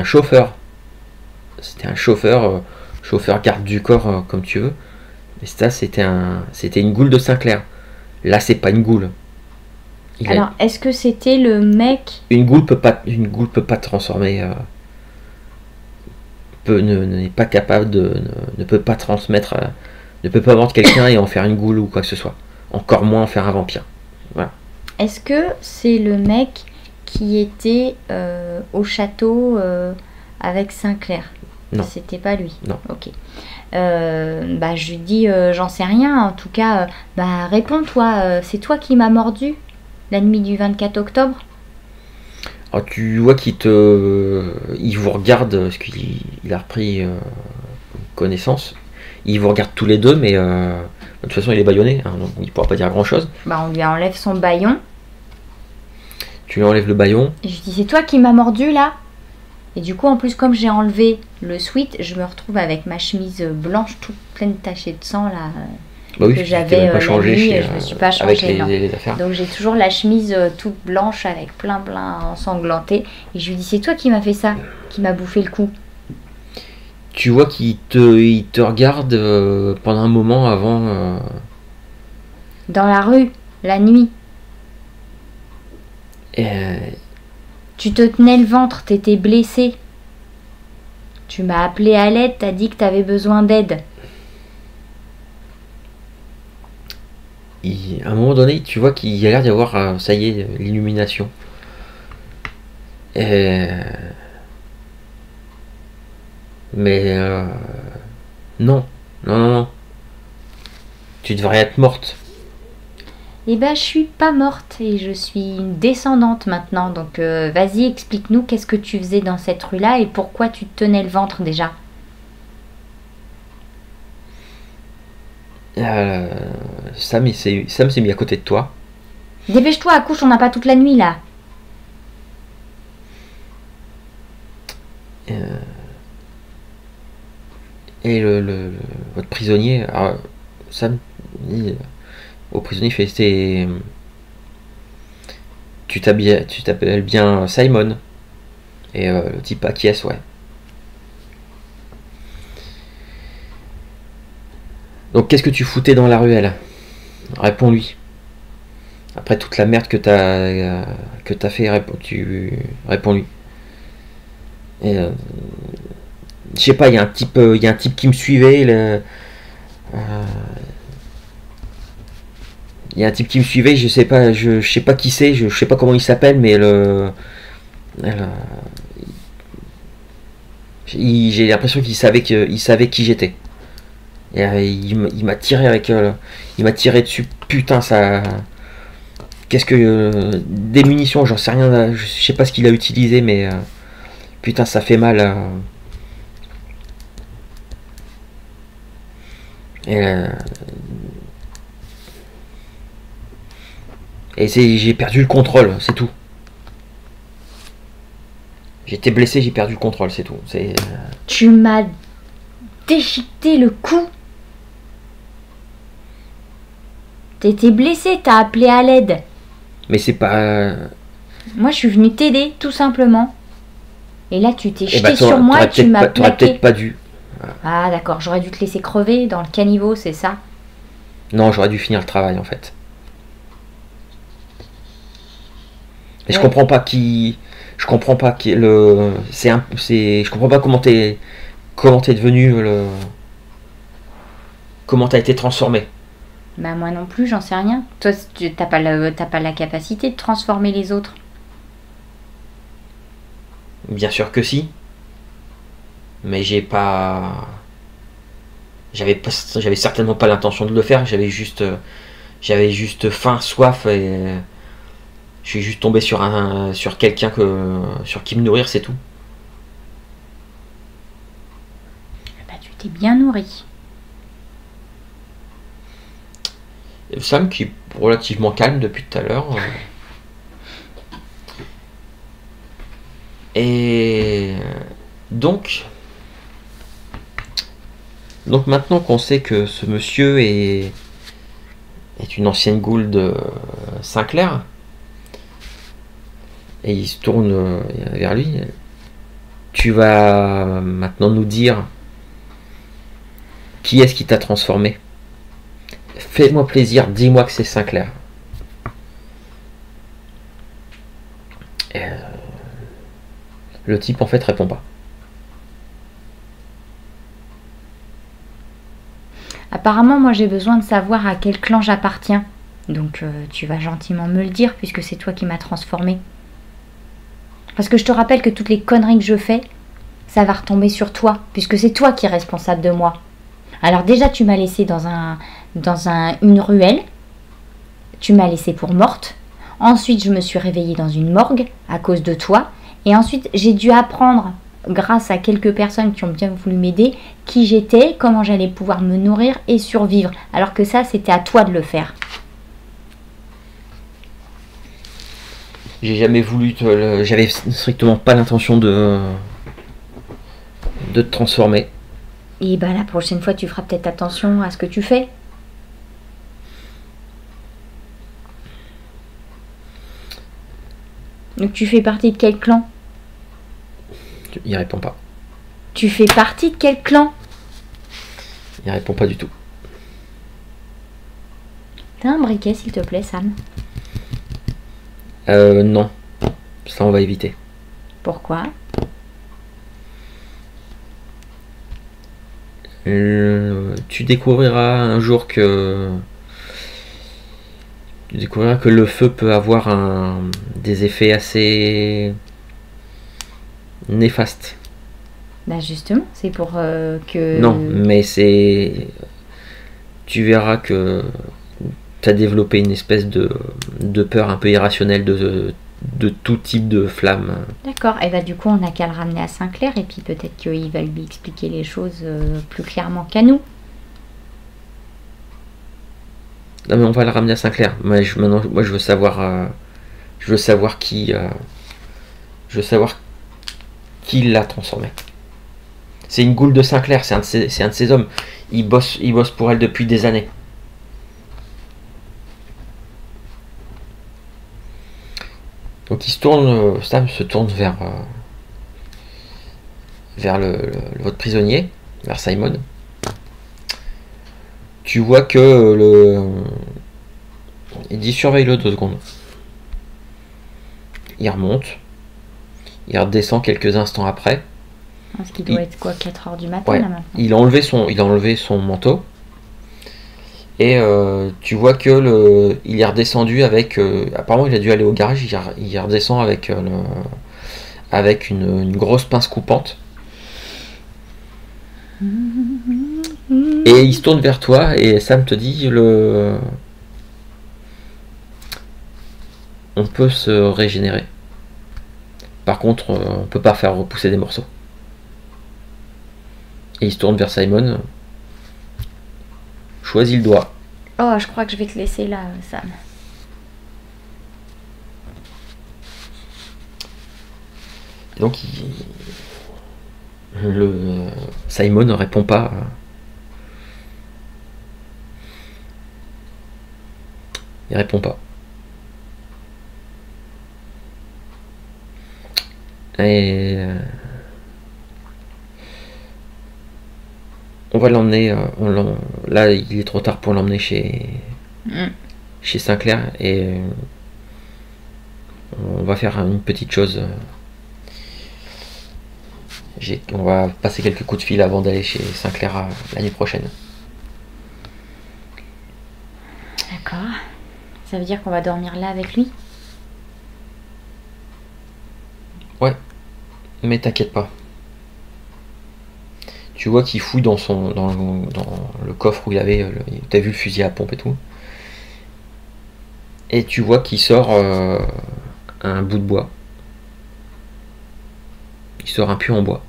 S1: chauffeur. C'était un chauffeur, chauffeur garde du corps, comme tu veux. Et ça, c'était une goule de Sinclair. Là, c'est pas une goule.
S2: Alors, est-ce que c'était le mec...
S1: Une goule peut pas transformer... n'est pas capable ne peut pas transmettre... ne peut pas vendre quelqu'un et en faire une goule ou quoi que ce soit. Encore moins en faire un vampire. Voilà.
S2: Est-ce que c'est le mec qui était au château avec Sinclair?
S1: Non.
S2: C'était pas lui.
S1: Non.
S2: Ok. Je lui dis, j'en sais rien. En tout cas, réponds-toi. C'est toi qui m'as mordu la nuit du 24 octobre?
S1: Alors tu vois il vous regarde, parce qu'il a repris connaissance. Il vous regarde tous les deux, mais de toute façon il est bâillonné, hein, donc il pourra pas dire grand chose.
S2: On lui enlève son bâillon.
S1: Tu lui enlèves le bâillon.
S2: Et je lui dis, c'est toi qui m'as mordu là? Et du coup, en plus, comme j'ai enlevé le sweat, je me retrouve avec ma chemise blanche toute pleine tachée de sang là. Que j'avais
S1: pas changé
S2: la nuit,
S1: chez,
S2: je me suis pas changée,
S1: avec les affaires.
S2: Donc j'ai toujours la chemise toute blanche avec plein ensanglanté. Et je lui dis, c'est toi qui m'as fait ça, qui m'a bouffé le cou.
S1: Tu vois qu'il te regarde pendant un moment avant.
S2: Dans la rue, la nuit. Tu te tenais le ventre, t'étais blessé. Tu m'as appelé à l'aide, t'as dit que t'avais besoin d'aide.
S1: À un moment donné, tu vois qu'il y a l'air d'y avoir, ça y est, l'illumination. Mais non. Tu devrais être morte.
S2: Eh ben, je suis pas morte et je suis une descendante maintenant. Donc, vas-y, explique-nous qu'est-ce que tu faisais dans cette rue-là et pourquoi tu te tenais le ventre déjà.
S1: Sam s'est mis à côté de toi.
S2: Dépêche-toi, accouche, on n'a pas toute la nuit là.
S1: Et votre prisonnier, alors, Sam dit au prisonnier, tu t'appelles bien Simon. Et le type acquiesce, ouais. Donc qu'est-ce que tu foutais dans la ruelle? Réponds-lui. Après toute la merde que t'as fait, réponds-lui. Et je sais pas, il y a un type qui me suivait. Il y a un type qui me suivait, je sais pas qui c'est, je sais pas comment il s'appelle, mais j'ai l'impression qu'il savait qui j'étais. Et il m'a tiré dessus. Putain, ça. Qu'est-ce que des munitions, j'en sais rien, je sais pas ce qu'il a utilisé, mais putain, ça fait mal. Et j'ai perdu le contrôle, c'est tout. J'étais blessé, j'ai perdu le contrôle, c'est tout.
S2: Tu m'as déchiqueté le cou. T'étais blessé, t'as appelé à l'aide.
S1: Mais c'est pas...
S2: Moi, je suis venue t'aider, tout simplement. Et là, tu t'es jeté sur moi et tu m'as plaqué.
S1: T'aurais peut-être pas dû.
S2: Ah, d'accord, j'aurais dû te laisser crever dans le caniveau, c'est ça?
S1: Non, j'aurais dû finir le travail, en fait. Et
S2: ouais.
S1: Je comprends pas je comprends pas je comprends pas comment t'es devenu comment t'as été transformé.
S2: Bah moi non plus, j'en sais rien. Toi, t'as pas la capacité de transformer les autres.
S1: Bien sûr que si. Mais j'avais certainement pas l'intention de le faire. J'avais juste faim, soif, et je suis juste tombé sur quelqu'un sur qui me nourrir, c'est tout.
S2: Bah tu t'es bien nourri.
S1: Sam qui est relativement calme depuis tout à l'heure. Et donc maintenant qu'on sait que ce monsieur est une ancienne goule de Sinclair, et il se tourne vers lui, tu vas maintenant nous dire qui est-ce qui t'a transformé. Fais-moi plaisir, dis-moi que c'est Sinclair. Et le type en fait répond pas.
S2: Apparemment, moi j'ai besoin de savoir à quel clan j'appartiens. Donc tu vas gentiment me le dire puisque c'est toi qui m'as transformé. Parce que je te rappelle que toutes les conneries que je fais, ça va retomber sur toi puisque c'est toi qui es responsable de moi. Alors déjà tu m'as laissé dans une ruelle. Tu m'as laissé pour morte. Ensuite je me suis réveillée dans une morgue à cause de toi. Et ensuite j'ai dû apprendre, grâce à quelques personnes qui ont bien voulu m'aider, qui j'étais, comment j'allais pouvoir me nourrir et survivre. Alors que ça, c'était à toi de le faire.
S1: J'ai jamais voulu j'avais strictement pas l'intention de te transformer.
S2: Et bah la prochaine fois, tu feras peut-être attention à ce que tu fais. Donc tu fais partie de quel clan?
S1: Il répond pas.
S2: Tu fais partie de quel clan?
S1: Il répond pas du tout.
S2: T'as un briquet, s'il te plaît, Sam?
S1: Non. Ça, on va éviter.
S2: Pourquoi?
S1: Tu découvriras un jour que... Tu découvriras que le feu peut avoir des effets assez néfastes.
S2: Bah justement, c'est pour que...
S1: Non, mais c'est... Tu verras que tu as développé une espèce de peur un peu irrationnelle de tout type de flamme.
S2: D'accord, et bah du coup on n'a qu'à le ramener à Sinclair et puis peut-être qu'il va lui expliquer les choses plus clairement qu'à nous.
S1: Non mais on va le ramener à Sinclair. Maintenant, moi je veux savoir qui l'a transformé. C'est une goule de Sinclair, c'est un de ses hommes. Il bosse pour elle depuis des années. Donc Sam se tourne vers votre prisonnier, vers Simon. Tu vois que il dit surveille-le 2 secondes. Il remonte. Il redescend quelques instants après.
S2: Parce qu'il doit être quoi, 4h du matin
S1: ouais,
S2: là maintenant.
S1: Il a enlevé son manteau. Et tu vois que il est redescendu avec... apparemment il a dû aller au garage. Il redescend avec une grosse pince coupante. Et il se tourne vers toi et Sam te dit on peut se régénérer. Par contre, on peut pas faire repousser des morceaux. Et il se tourne vers Simon. Choisis le doigt.
S2: Oh, je crois que je vais te laisser là, Sam.
S1: Donc Simon ne répond pas. Il répond pas. Et on va l'emmener. Là, il est trop tard pour l'emmener chez Sinclair et on va faire une petite chose. On va passer quelques coups de fil avant d'aller chez Sinclair l'année prochaine.
S2: D'accord. Ça veut dire qu'on va dormir là avec lui?
S1: Ouais, mais t'inquiète pas. Tu vois qu'il fouille dans le coffre où il avait... T'as vu le fusil à pompe et tout. Et tu vois qu'il sort un bout de bois. Il sort un puits en bois.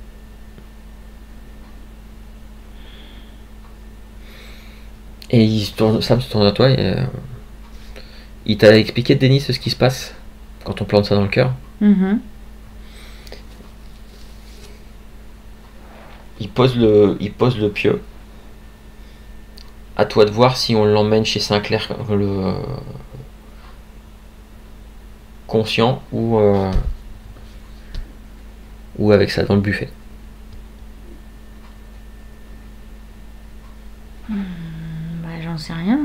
S1: Et Sam se tourne à toi et il t'a expliqué, Denis, ce qui se passe quand on plante ça dans le cœur. Il pose le pieu. À toi de voir si on l'emmène chez Sinclair le conscient ou avec ça dans le buffet.
S2: J'en sais rien.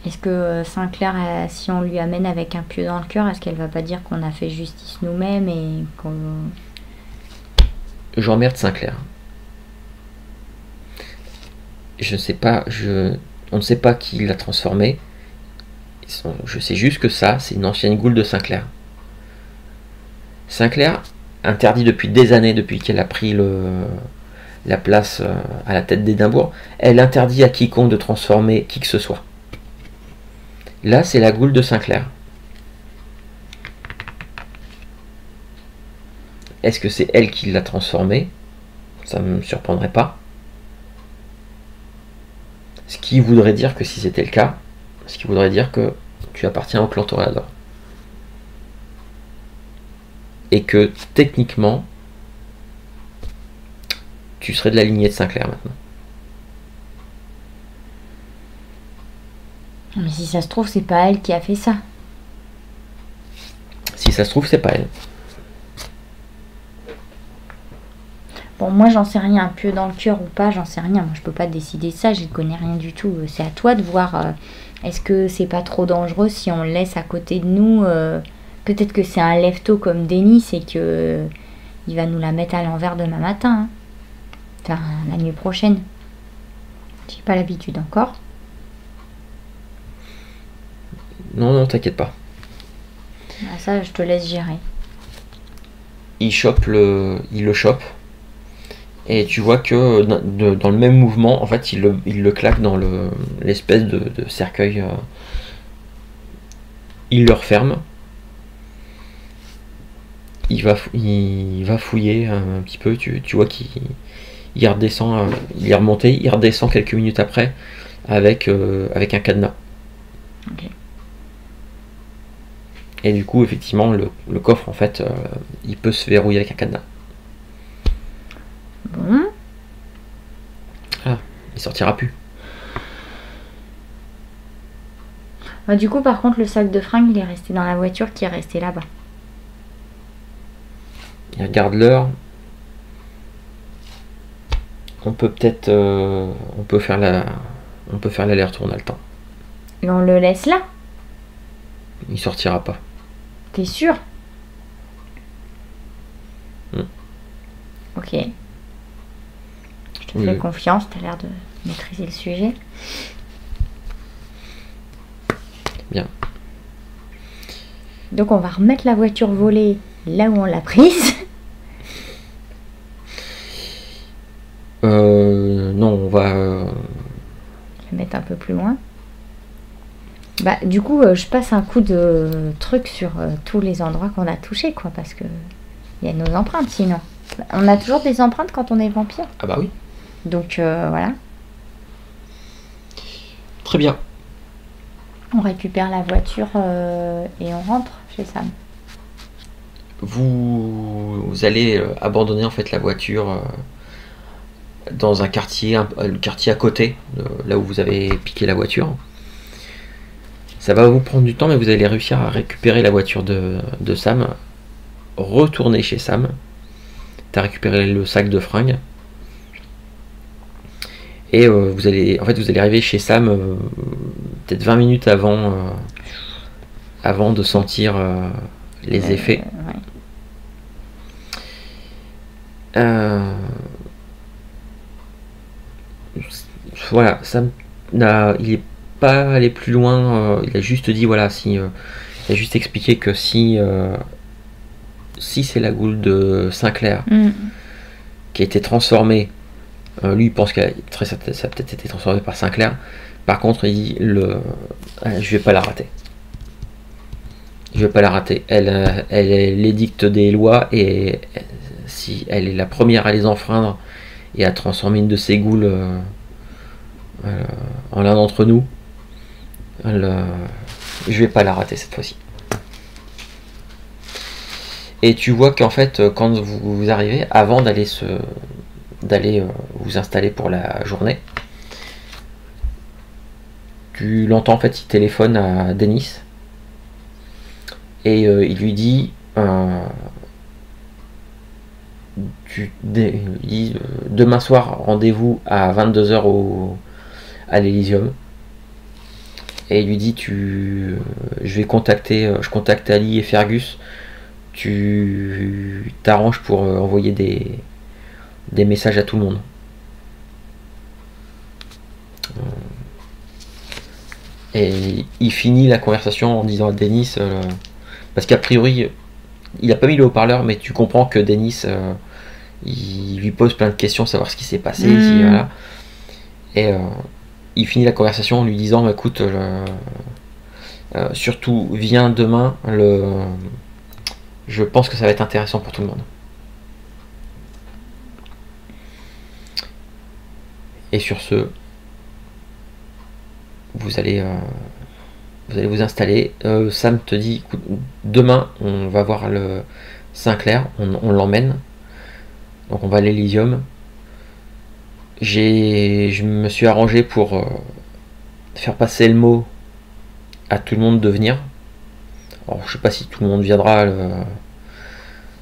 S2: Est-ce que Sinclair, si on lui amène avec un pieu dans le cœur, est-ce qu'elle va pas dire qu'on a fait justice nous-mêmes et qu'on...
S1: J'emmerde Sinclair. Je ne sais pas, on ne sait pas qui l'a transformé. Je sais juste que ça, c'est une ancienne goule de Sinclair. Sinclair, interdit depuis des années, depuis qu'elle a pris la place à la tête d'Édimbourg, elle interdit à quiconque de transformer qui que ce soit. Là, c'est la goule de Sinclair. Est-ce que c'est elle qui l'a transformé? Ça ne me surprendrait pas. Ce qui voudrait dire que si c'était le cas, ce qui voudrait dire que tu appartiens au clan Toréador. Et que techniquement, tu serais de la lignée de Sinclair maintenant.
S2: Mais si ça se trouve, c'est pas elle qui a fait ça.
S1: Si ça se trouve, c'est pas elle.
S2: Bon, moi, j'en sais rien. Un pieu dans le cœur ou pas, j'en sais rien. Moi, je peux pas décider ça. J'y connais rien du tout. C'est à toi de voir. Est-ce que c'est pas trop dangereux si on le laisse à côté de nous? Peut-être que c'est un lève-tôt comme Denis et que il va nous la mettre à l'envers demain matin. Hein. Enfin, la nuit prochaine. J'ai pas l'habitude encore.
S1: Non, t'inquiète pas.
S2: Ah, ça, je te laisse gérer.
S1: Il le chope. Et tu vois que dans le même mouvement, en fait, il le claque dans l'espèce de cercueil. Il le referme. Il va fouiller un petit peu. Tu vois qu'il redescend. Il est remonté. Il redescend quelques minutes après avec un cadenas.
S2: Ok.
S1: Et du coup, effectivement, le coffre, en fait, il peut se verrouiller avec un cadenas.
S2: Bon.
S1: Ah, il sortira plus.
S2: Bah, du coup, par contre, le sac de fringues, il est resté dans la voiture qui est resté là-bas.
S1: Il regarde l'heure. On peut peut-être... on peut faire l'aller-retour, on a le temps.
S2: Et on le laisse là?
S1: Il sortira pas.
S2: T'es sûr? Ok. Je te fais confiance, t'as l'air de maîtriser le sujet.
S1: Bien.
S2: Donc on va remettre la voiture volée là où on l'a prise.
S1: Non, on va...
S2: Je vais mettre un peu plus loin. Bah, du coup, je passe un coup de truc sur tous les endroits qu'on a touchés, quoi, parce que il y a nos empreintes, sinon. On a toujours des empreintes quand on est vampire.
S1: Ah bah oui.
S2: Donc, voilà.
S1: Très bien.
S2: On récupère la voiture et on rentre chez Sam.
S1: Vous allez abandonner, en fait, la voiture dans un quartier, le quartier à côté, là où vous avez piqué la voiture. Ça va vous prendre du temps, mais vous allez réussir à récupérer la voiture de Sam, retourner chez Sam. Tu as récupéré le sac de fringues. Et vous allez arriver chez Sam peut-être 20 minutes avant de sentir les effets. Ouais. Voilà, Sam il est pas allé plus loin. Il a juste dit voilà, il a juste expliqué que si c'est la goule de Sinclair qui a été transformée, lui il pense que ça a peut-être été transformé par Sinclair. Par contre, il dit je vais pas la rater. Elle édicte des lois et si elle est la première à les enfreindre et à transformer une de ces goules en l'un d'entre nous. Je vais pas la rater cette fois-ci. Et tu vois qu'en fait, quand vous arrivez, avant d'aller vous installer pour la journée, tu l'entends en fait, il téléphone à Denis et il lui dit, demain soir rendez-vous à 22h à l'Elysium. Et il lui dit je contacte Ali et Fergus, tu t'arranges pour envoyer des messages à tout le monde. Et il finit la conversation en disant à Denis, parce qu'a priori il a pas mis le haut-parleur, mais tu comprends que Denis il lui pose plein de questions, savoir ce qui s'est passé, voilà. Et il finit la conversation en lui disant, écoute, surtout viens demain, je pense que ça va être intéressant pour tout le monde. Et sur ce, vous allez vous installer. Sam te dit, écoute, demain on va voir le Sinclair, on l'emmène, donc on va à l'Elysium. Je me suis arrangé pour faire passer le mot à tout le monde de venir. Alors je sais pas si tout le monde viendra.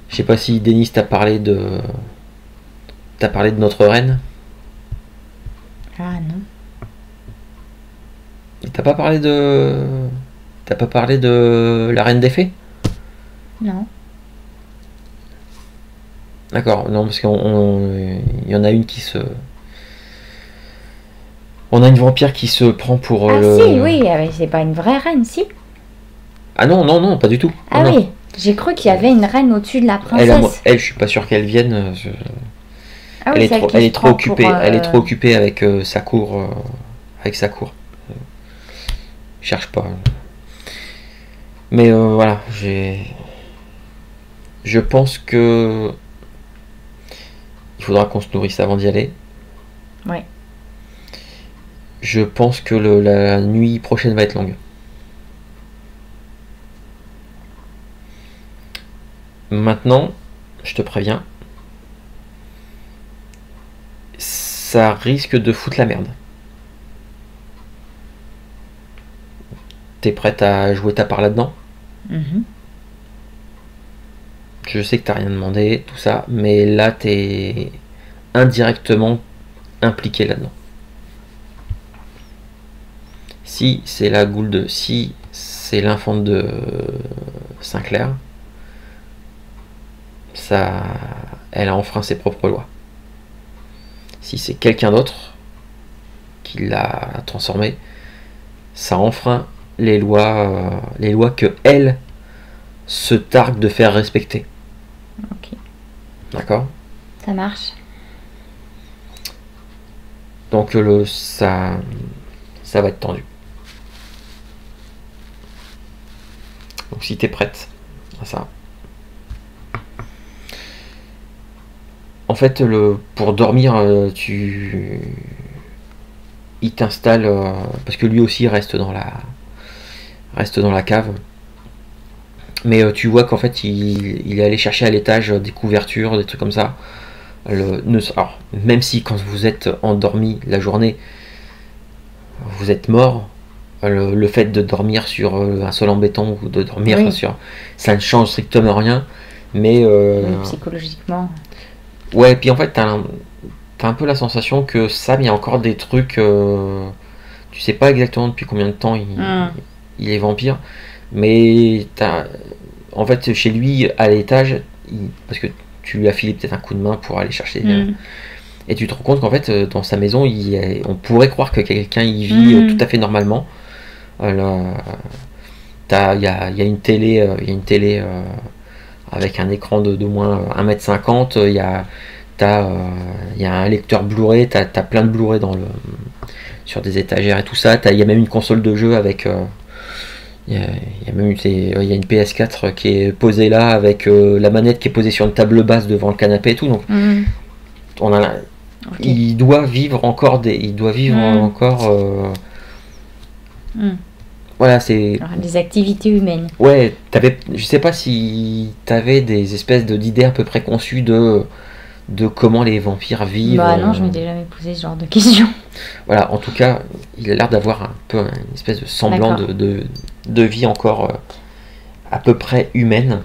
S1: Je sais pas si Denis t'a parlé de notre reine.
S2: Ah non.
S1: Et t'as pas parlé de la reine des fées?
S2: Non.
S1: D'accord, non, parce qu'il y en a une on a une vampire qui se prend pour...
S2: si, oui, c'est pas une vraie reine, si.
S1: Ah non, pas du tout.
S2: Ah
S1: non,
S2: oui,
S1: non.
S2: j'ai cru qu'il y avait une reine au-dessus de la princesse.
S1: Elle, je suis pas sûr qu'elle vienne.
S2: Ah oui,
S1: elle est trop occupée. Elle est trop occupée avec sa cour. Cherche pas. Mais voilà, je pense que il faudra qu'on se nourrisse avant d'y aller.
S2: Ouais.
S1: Je pense que la nuit prochaine va être longue. Maintenant, je te préviens, ça risque de foutre la merde. T'es prête à jouer ta part là-dedans? Je sais que t'as rien demandé, tout ça, mais là t'es indirectement impliqué là-dedans. Si c'est la Gould, si c'est l'infante de Sinclair, ça, elle a enfreint ses propres lois. Si c'est quelqu'un d'autre qui l'a transformé, ça enfreint les lois que elle se targue de faire respecter.
S2: Ok.
S1: D'accord?
S2: Ça marche.
S1: Donc ça va être tendu. Donc si t'es prête à ça. En fait, pour dormir, il t'installe parce que lui aussi reste dans la cave. Mais tu vois qu'en fait, il est allé chercher à l'étage des couvertures, des trucs comme ça. Alors, même si quand vous êtes endormi la journée, vous êtes mort, le fait de dormir sur un sol en béton ou de dormir sur... Ça ne change strictement rien. Mais...
S2: psychologiquement...
S1: Ouais, puis en fait, t'as un peu la sensation que Sam, il y a encore des trucs... tu sais pas exactement depuis combien de temps il est vampire. Mais en fait, chez lui, à l'étage, parce que tu lui as filé peut-être un coup de main pour aller chercher... et tu te rends compte qu'en fait, dans sa maison, on pourrait croire que quelqu'un y vit tout à fait normalement. Il y a une télé, avec un écran de moins 1m50, il y a un lecteur Blu-ray, t'as plein de Blu-ray sur des étagères et tout ça, il y a même une console de jeu avec il y a une PS4 qui est posée là avec la manette qui est posée sur une table basse devant le canapé et tout, donc
S2: Ok.
S1: il doit vivre encore il doit vivre encore. Voilà, c'est.
S2: Alors, des activités humaines.
S1: Ouais, je sais pas si t'avais des espèces d'idées à peu près conçues de comment les vampires vivent.
S2: Bah non, je m'étais jamais posé ce genre de questions.
S1: Voilà, en tout cas, il a l'air d'avoir un peu une espèce de semblant de vie encore à peu près humaine.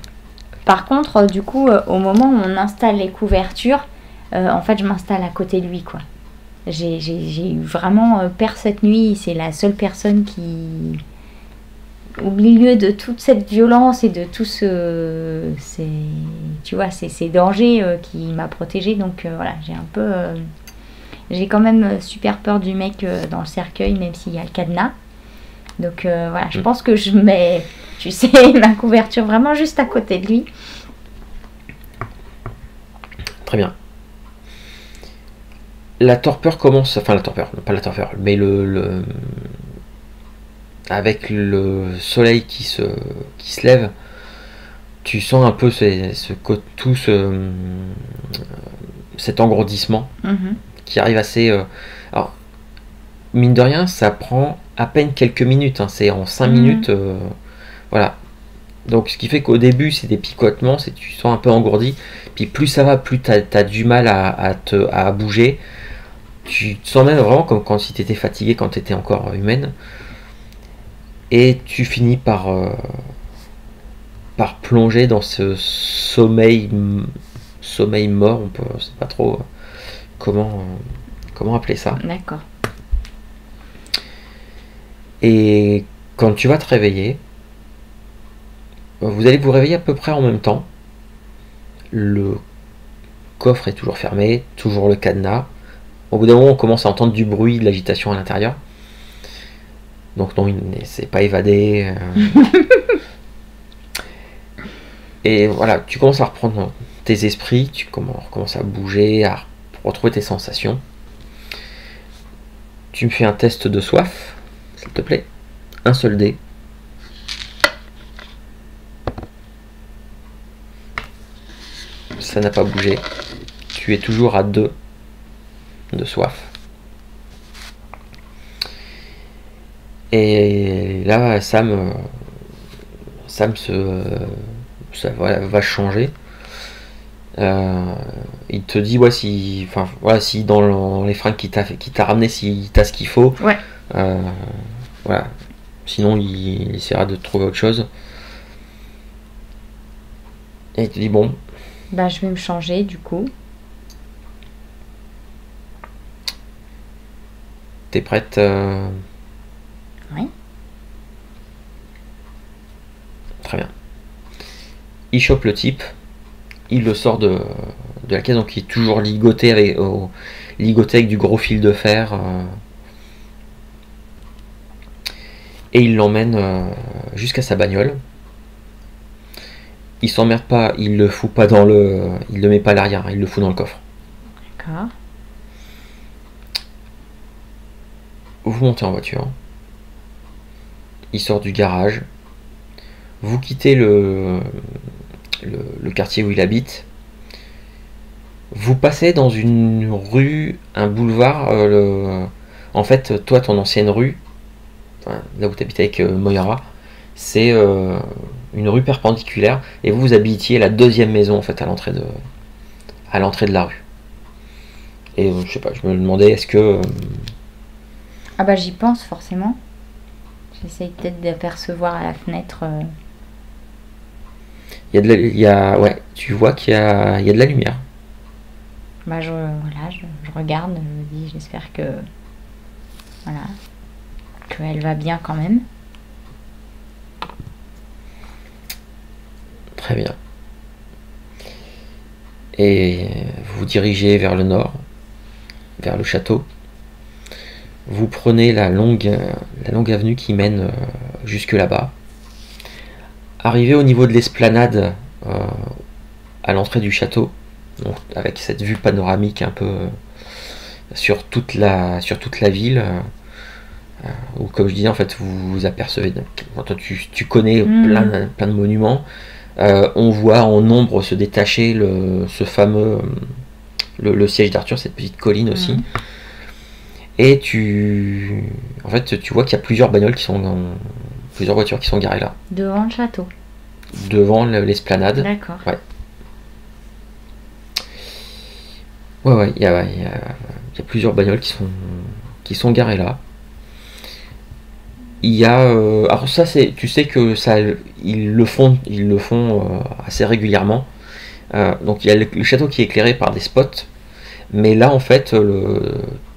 S2: Par contre, du coup, au moment où on installe les couvertures, en fait, je m'installe à côté de lui, quoi. J'ai eu vraiment peur cette nuit. C'est la seule personne qui, au milieu de toute cette violence et de tout tu vois, ces dangers qui m'a protégée. Donc voilà, j'ai quand même super peur du mec dans le cercueil, même s'il y a le cadenas. Donc voilà, je pense que je mets, tu sais, ma couverture vraiment juste à côté de lui.
S1: Très bien. La torpeur commence, enfin la torpeur, pas la torpeur, mais avec le soleil qui se lève, tu sens un peu cet engourdissement qui arrive assez. Alors, mine de rien, ça prend à peine quelques minutes, hein, c'est en 5 minutes. Voilà. Donc, ce qui fait qu'au début, c'est des picotements, tu sens un peu engourdi. Puis plus ça va, plus tu as du mal à bouger. Tu te sens même vraiment comme si tu étais fatigué quand tu étais encore humaine. Et tu finis par plonger dans ce sommeil mort. On ne sait pas trop comment appeler ça.
S2: D'accord.
S1: Et quand tu vas te réveiller, vous allez vous réveiller à peu près en même temps. Le coffre est toujours fermé, toujours le cadenas. Au bout d'un moment, on commence à entendre du bruit, de l'agitation à l'intérieur. Donc non, il ne s'est pas évadé. Et voilà, tu commences à reprendre tes esprits, tu recommences à bouger, à retrouver tes sensations. Tu me fais un test de soif, s'il te plaît. Un seul dé. Ça n'a pas bougé. Tu es toujours à 2 de soif. Et là, Sam va changer. Il te dit si dans les fringues qui t'a ramené, si t'as ce qu'il faut.
S2: Ouais.
S1: Voilà. Sinon, il essaiera de trouver autre chose. Et il te dit bon.
S2: Bah, je vais me changer du coup.
S1: T'es prête
S2: Oui.
S1: Très bien. Il chope le type, il le sort de la caisse, donc il est toujours ligoté avec du gros fil de fer. Et il l'emmène jusqu'à sa bagnole. Il s'emmerde pas, il le fout pas il le met pas à l'arrière, il le fout dans le coffre.
S2: D'accord.
S1: Vous montez en voiture. Il sort du garage. Vous quittez le quartier où il habite. Vous passez dans une rue, un boulevard. En fait, toi, ton ancienne rue, là où tu habitais avec Moira, c'est une rue perpendiculaire. Et vous habitiez la deuxième maison en fait à l'entrée de la rue. Et je sais pas, je me demandais, est-ce que
S2: Ah bah j'y pense forcément. J'essaye peut-être d'apercevoir à la fenêtre.
S1: tu vois qu'il y a de la lumière.
S2: Bah je regarde, je me dis j'espère que qu'elle va bien quand même.
S1: Très bien. Et vous vous dirigez vers le nord, vers le château. Vous prenez la longue avenue qui mène jusque là-bas. Arrivé au niveau de l'esplanade à l'entrée du château, donc avec cette vue panoramique un peu sur toute la ville, où comme je disais en fait vous apercevez, tu connais plein de monuments. On voit en ombre se détacher ce fameux le siège d'Arthur, cette petite colline aussi. Et en fait, tu vois qu'il y a plusieurs bagnoles plusieurs voitures qui sont garées là.
S2: Devant le château.
S1: Devant l'esplanade.
S2: D'accord.
S1: Ouais. Ouais, il y a plusieurs bagnoles qui sont garées là. Il y a, alors ça tu sais que ça, ils le font assez régulièrement. Donc il y a le château qui est éclairé par des spots, mais là en fait,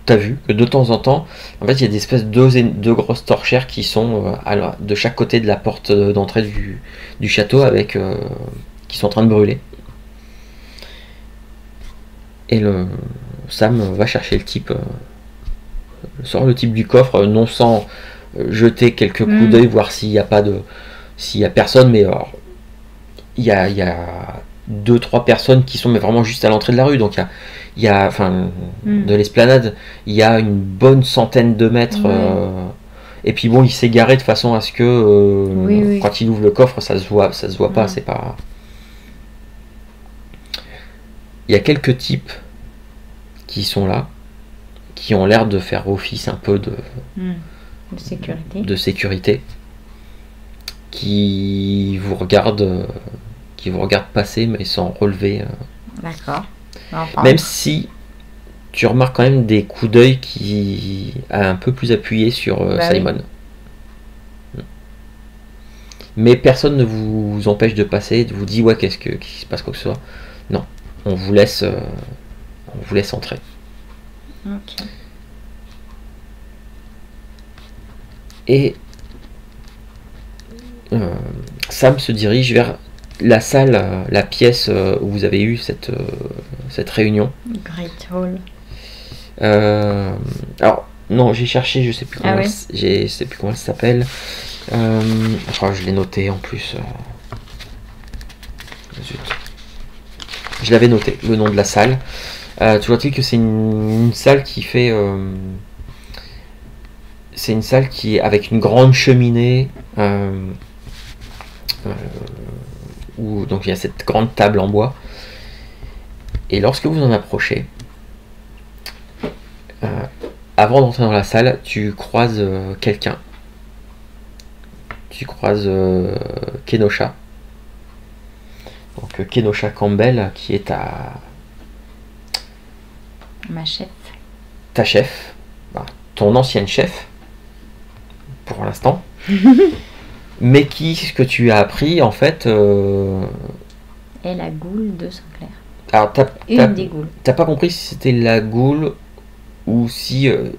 S1: t'as vu que de temps en temps, en fait, il y a des espèces de deux grosses torchères qui sont de chaque côté de la porte d'entrée du château qui sont en train de brûler. Et Sam va chercher le type, sort le type du coffre, non sans jeter quelques coups d'œil, voir s'il n'y a personne, mais alors, il y a 2-3 personnes qui sont vraiment juste à l'entrée de la rue, donc il y a de l'esplanade, il y a une bonne centaine de mètres, et puis bon, il s'est garé de façon à ce que quand il ouvre le coffre, ça se voit pas, c'est pas. Il y a quelques types qui sont là, qui ont l'air de faire office un peu de sécurité, qui vous regardent passer, mais sans relever.
S2: D'accord.
S1: Enfin, même si tu remarques quand même des coups d'œil qui a un peu plus appuyé sur Simon. Oui. Mais personne ne vous empêche de passer, de vous dit qu'il se passe quoi que ce soit. Non, on vous laisse entrer.
S2: Ok.
S1: Et Sam se dirige vers la salle, la pièce où vous avez eu cette réunion.
S2: Great Hall.
S1: Alors, non, j'ai cherché, je sais plus comment, je sais plus comment elle s'appelle. Je crois que je l'ai noté en plus. Zut. Je l'avais noté, le nom de la salle. Tu vois-t-il que c'est une salle qui fait. C'est une salle qui est avec une grande cheminée. Où donc il y a cette grande table en bois. Et lorsque vous en approchez, avant d'entrer dans la salle, tu croises quelqu'un. Tu croises Kenosha. Donc Kenosha Campbell, qui est
S2: ma chef.
S1: Ta chef, ton ancienne chef, pour l'instant. Mais ce que tu as appris, en fait...
S2: est la goule de Sinclair.
S1: Alors,
S2: une des goules.
S1: T'as pas compris si c'était la goule ou si elle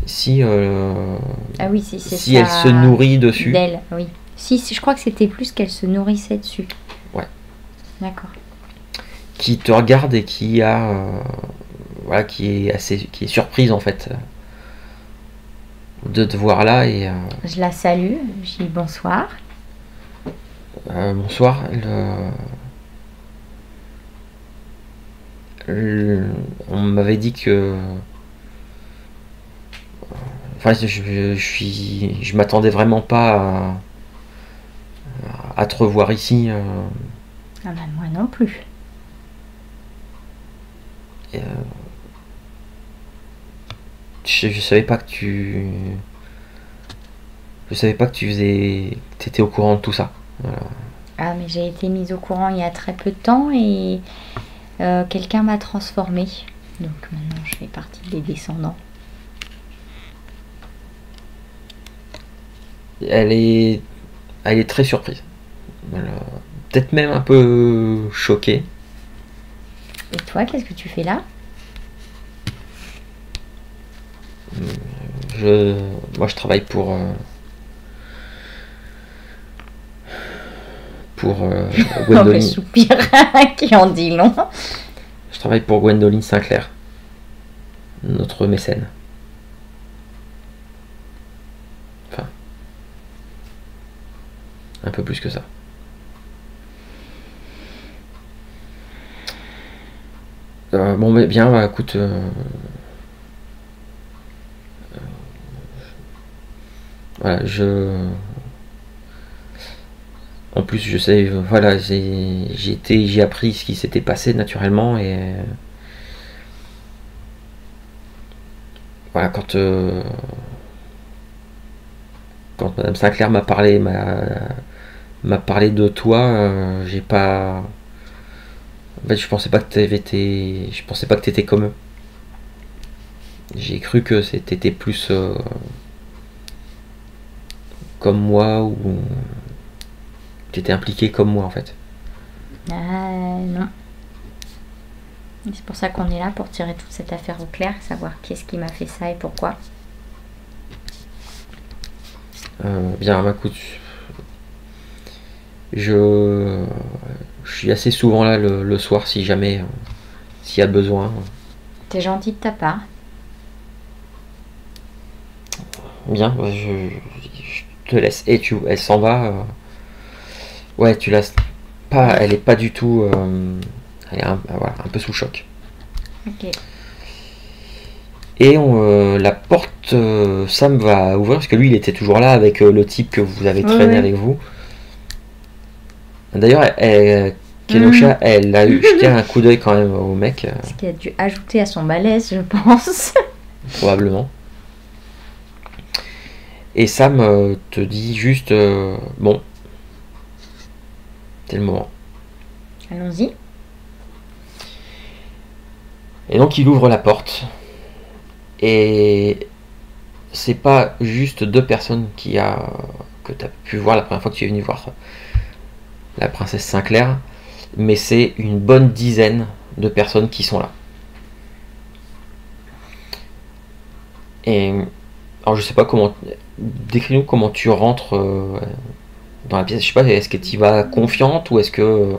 S1: se nourrit dessus.
S2: D'elle, oui. Si, je crois que c'était plus qu'elle se nourrissait dessus.
S1: Ouais.
S2: D'accord.
S1: Qui te regarde et qui est surprise en fait de te voir là et.
S2: Je la salue, je dis bonsoir.
S1: Bonsoir. On m'avait dit que. Enfin, je m'attendais vraiment pas à te revoir ici.
S2: Ah bah moi non plus.
S1: Je savais pas que tu. Je savais pas que t'étais au courant de tout ça. Voilà.
S2: Ah mais j'ai été mise au courant il y a très peu de temps et quelqu'un m'a transformée. Donc maintenant je fais partie des descendants.
S1: Elle est très surprise. Voilà. Peut-être même un peu choquée.
S2: Et toi, qu'est-ce que tu fais là?
S1: Moi, je travaille pour
S2: Gwendoline. Le soupir qui en dit long.
S1: Je travaille pour Gwendoline Sinclair, notre mécène. Enfin, un peu plus que ça. Bon, mais bien, écoute. Voilà, en plus, je sais, voilà, j'ai appris ce qui s'était passé naturellement et voilà, quand Madame Sinclair m'a parlé de toi, j'ai pas. En fait, je pensais pas que t'étais comme eux. J'ai cru que t'étais plus comme moi ou t'étais impliqué comme moi en fait.
S2: Non. C'est pour ça qu'on est là, pour tirer toute cette affaire au clair, savoir qu'est-ce qui m'a fait ça et pourquoi.
S1: Bien, écoute, je suis assez souvent là le soir si jamais, s'il y a besoin.
S2: T'es gentil de ta part.
S1: Bien, je te laisse. Et elle s'en va. Ouais, tu laisses pas. Elle est pas du tout. Elle est voilà, un peu sous le choc.
S2: Ok.
S1: Et la porte, Sam va ouvrir parce que lui il était toujours là avec le type que vous avez traîné avec vous. D'ailleurs, Kenosha, elle a jeté un coup d'œil quand même au mec.
S2: Ce qui a dû ajouter à son malaise, je pense.
S1: Probablement. Et Sam te dit juste bon, c'est le moment.
S2: Allons-y.
S1: Et donc il ouvre la porte. Et c'est pas juste 2 personnes que tu as pu voir la première fois que tu es venu voir la princesse Sinclair, mais c'est une bonne dizaine de personnes qui sont là. Et alors je sais pas comment. Décris-nous comment tu rentres dans la pièce. Je sais pas, est-ce que tu y vas confiante ou est-ce que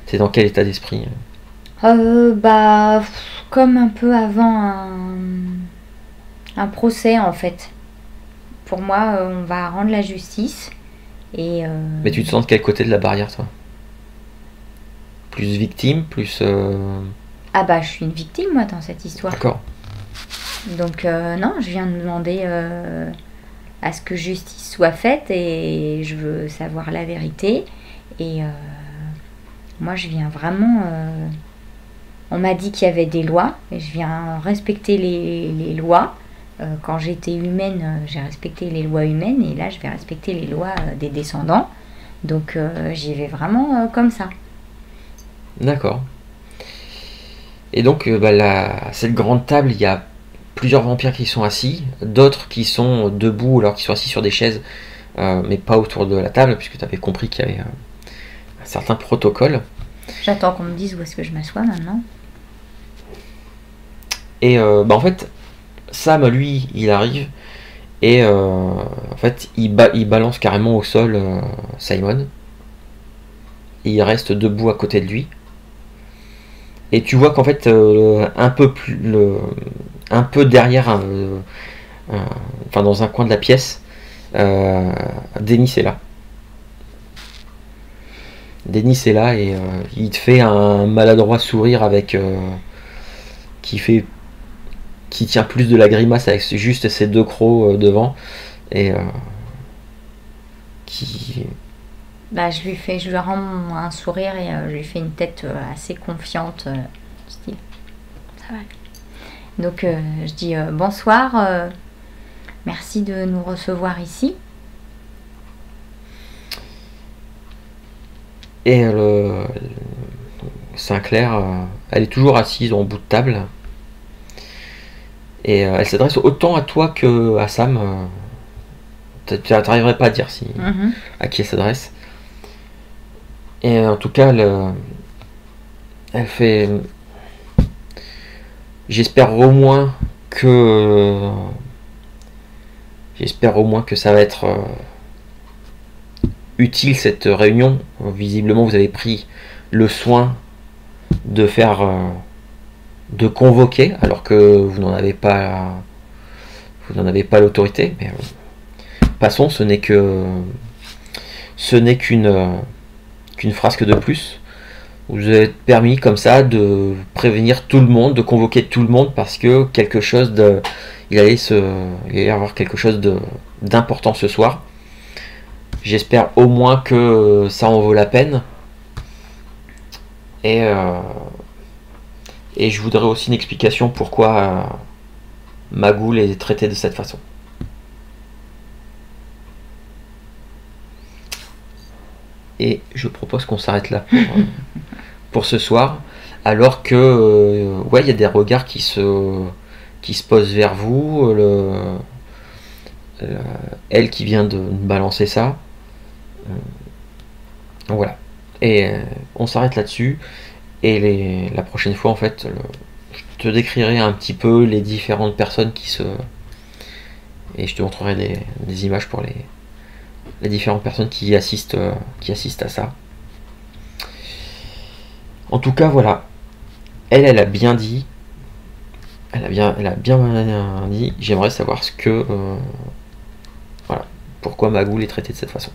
S1: c'est dans quel état d'esprit?
S2: Comme un peu avant un procès en fait. Pour moi, on va rendre la justice. Et
S1: Mais tu te sens de quel côté de la barrière, toi? Plus victime, plus...
S2: je suis une victime, moi, dans cette histoire.
S1: D'accord.
S2: Donc, non, je viens de demander à ce que justice soit faite et je veux savoir la vérité. Et moi, je viens vraiment... on m'a dit qu'il y avait des lois et je viens respecter les lois. Quand j'étais humaine, j'ai respecté les lois humaines et là, je vais respecter les lois des descendants. Donc, j'y vais vraiment comme ça.
S1: D'accord. Et donc, cette grande table, il y a plusieurs vampires qui sont assis, d'autres qui sont debout alors qu'ils sont assis sur des chaises, mais pas autour de la table, puisque tu avais compris qu'il y avait un certain protocole.
S2: J'attends qu'on me dise où est-ce que je m'assois maintenant.
S1: Et en fait, Sam, lui, il arrive et en fait, il balance carrément au sol Simon. Et il reste debout à côté de lui. Et tu vois qu'en fait, un peu derrière, dans un coin de la pièce, Denis est là. Denis est là et il te fait un maladroit sourire avec qui tient plus de la grimace avec juste ces 2 crocs devant et qui...
S2: je lui rends un sourire et je lui fais une tête assez confiante, style. Ça va. Donc je dis bonsoir, merci de nous recevoir ici.
S1: Et Sinclair, elle est toujours assise en bout de table. Et elle s'adresse autant à toi que à Sam. Tu n'arriverais pas à dire à qui elle s'adresse. Et en tout cas, elle fait... J'espère au moins que ça va être utile cette réunion. Visiblement, vous avez pris le soin de de convoquer, alors que vous n'en avez pas l'autorité. Mais passons, ce n'est qu'une frasque de plus. Vous êtes permis comme ça de prévenir tout le monde, de convoquer tout le monde parce que il allait y avoir quelque chose d'important ce soir. J'espère au moins que ça en vaut la peine. Et je voudrais aussi une explication pourquoi Magoul est traité de cette façon. Et je propose qu'on s'arrête là pour ce soir, alors que ouais, il y a des regards qui se posent vers vous, elle qui vient de balancer ça, voilà, et on s'arrête là-dessus, et la prochaine fois en fait je te décrirai un petit peu les différentes personnes et je te montrerai des images pour les différentes personnes qui assistent à ça. En tout cas, voilà. Elle a bien dit. Elle a bien dit. J'aimerais savoir ce que. Voilà. Pourquoi Magoul est traité de cette façon.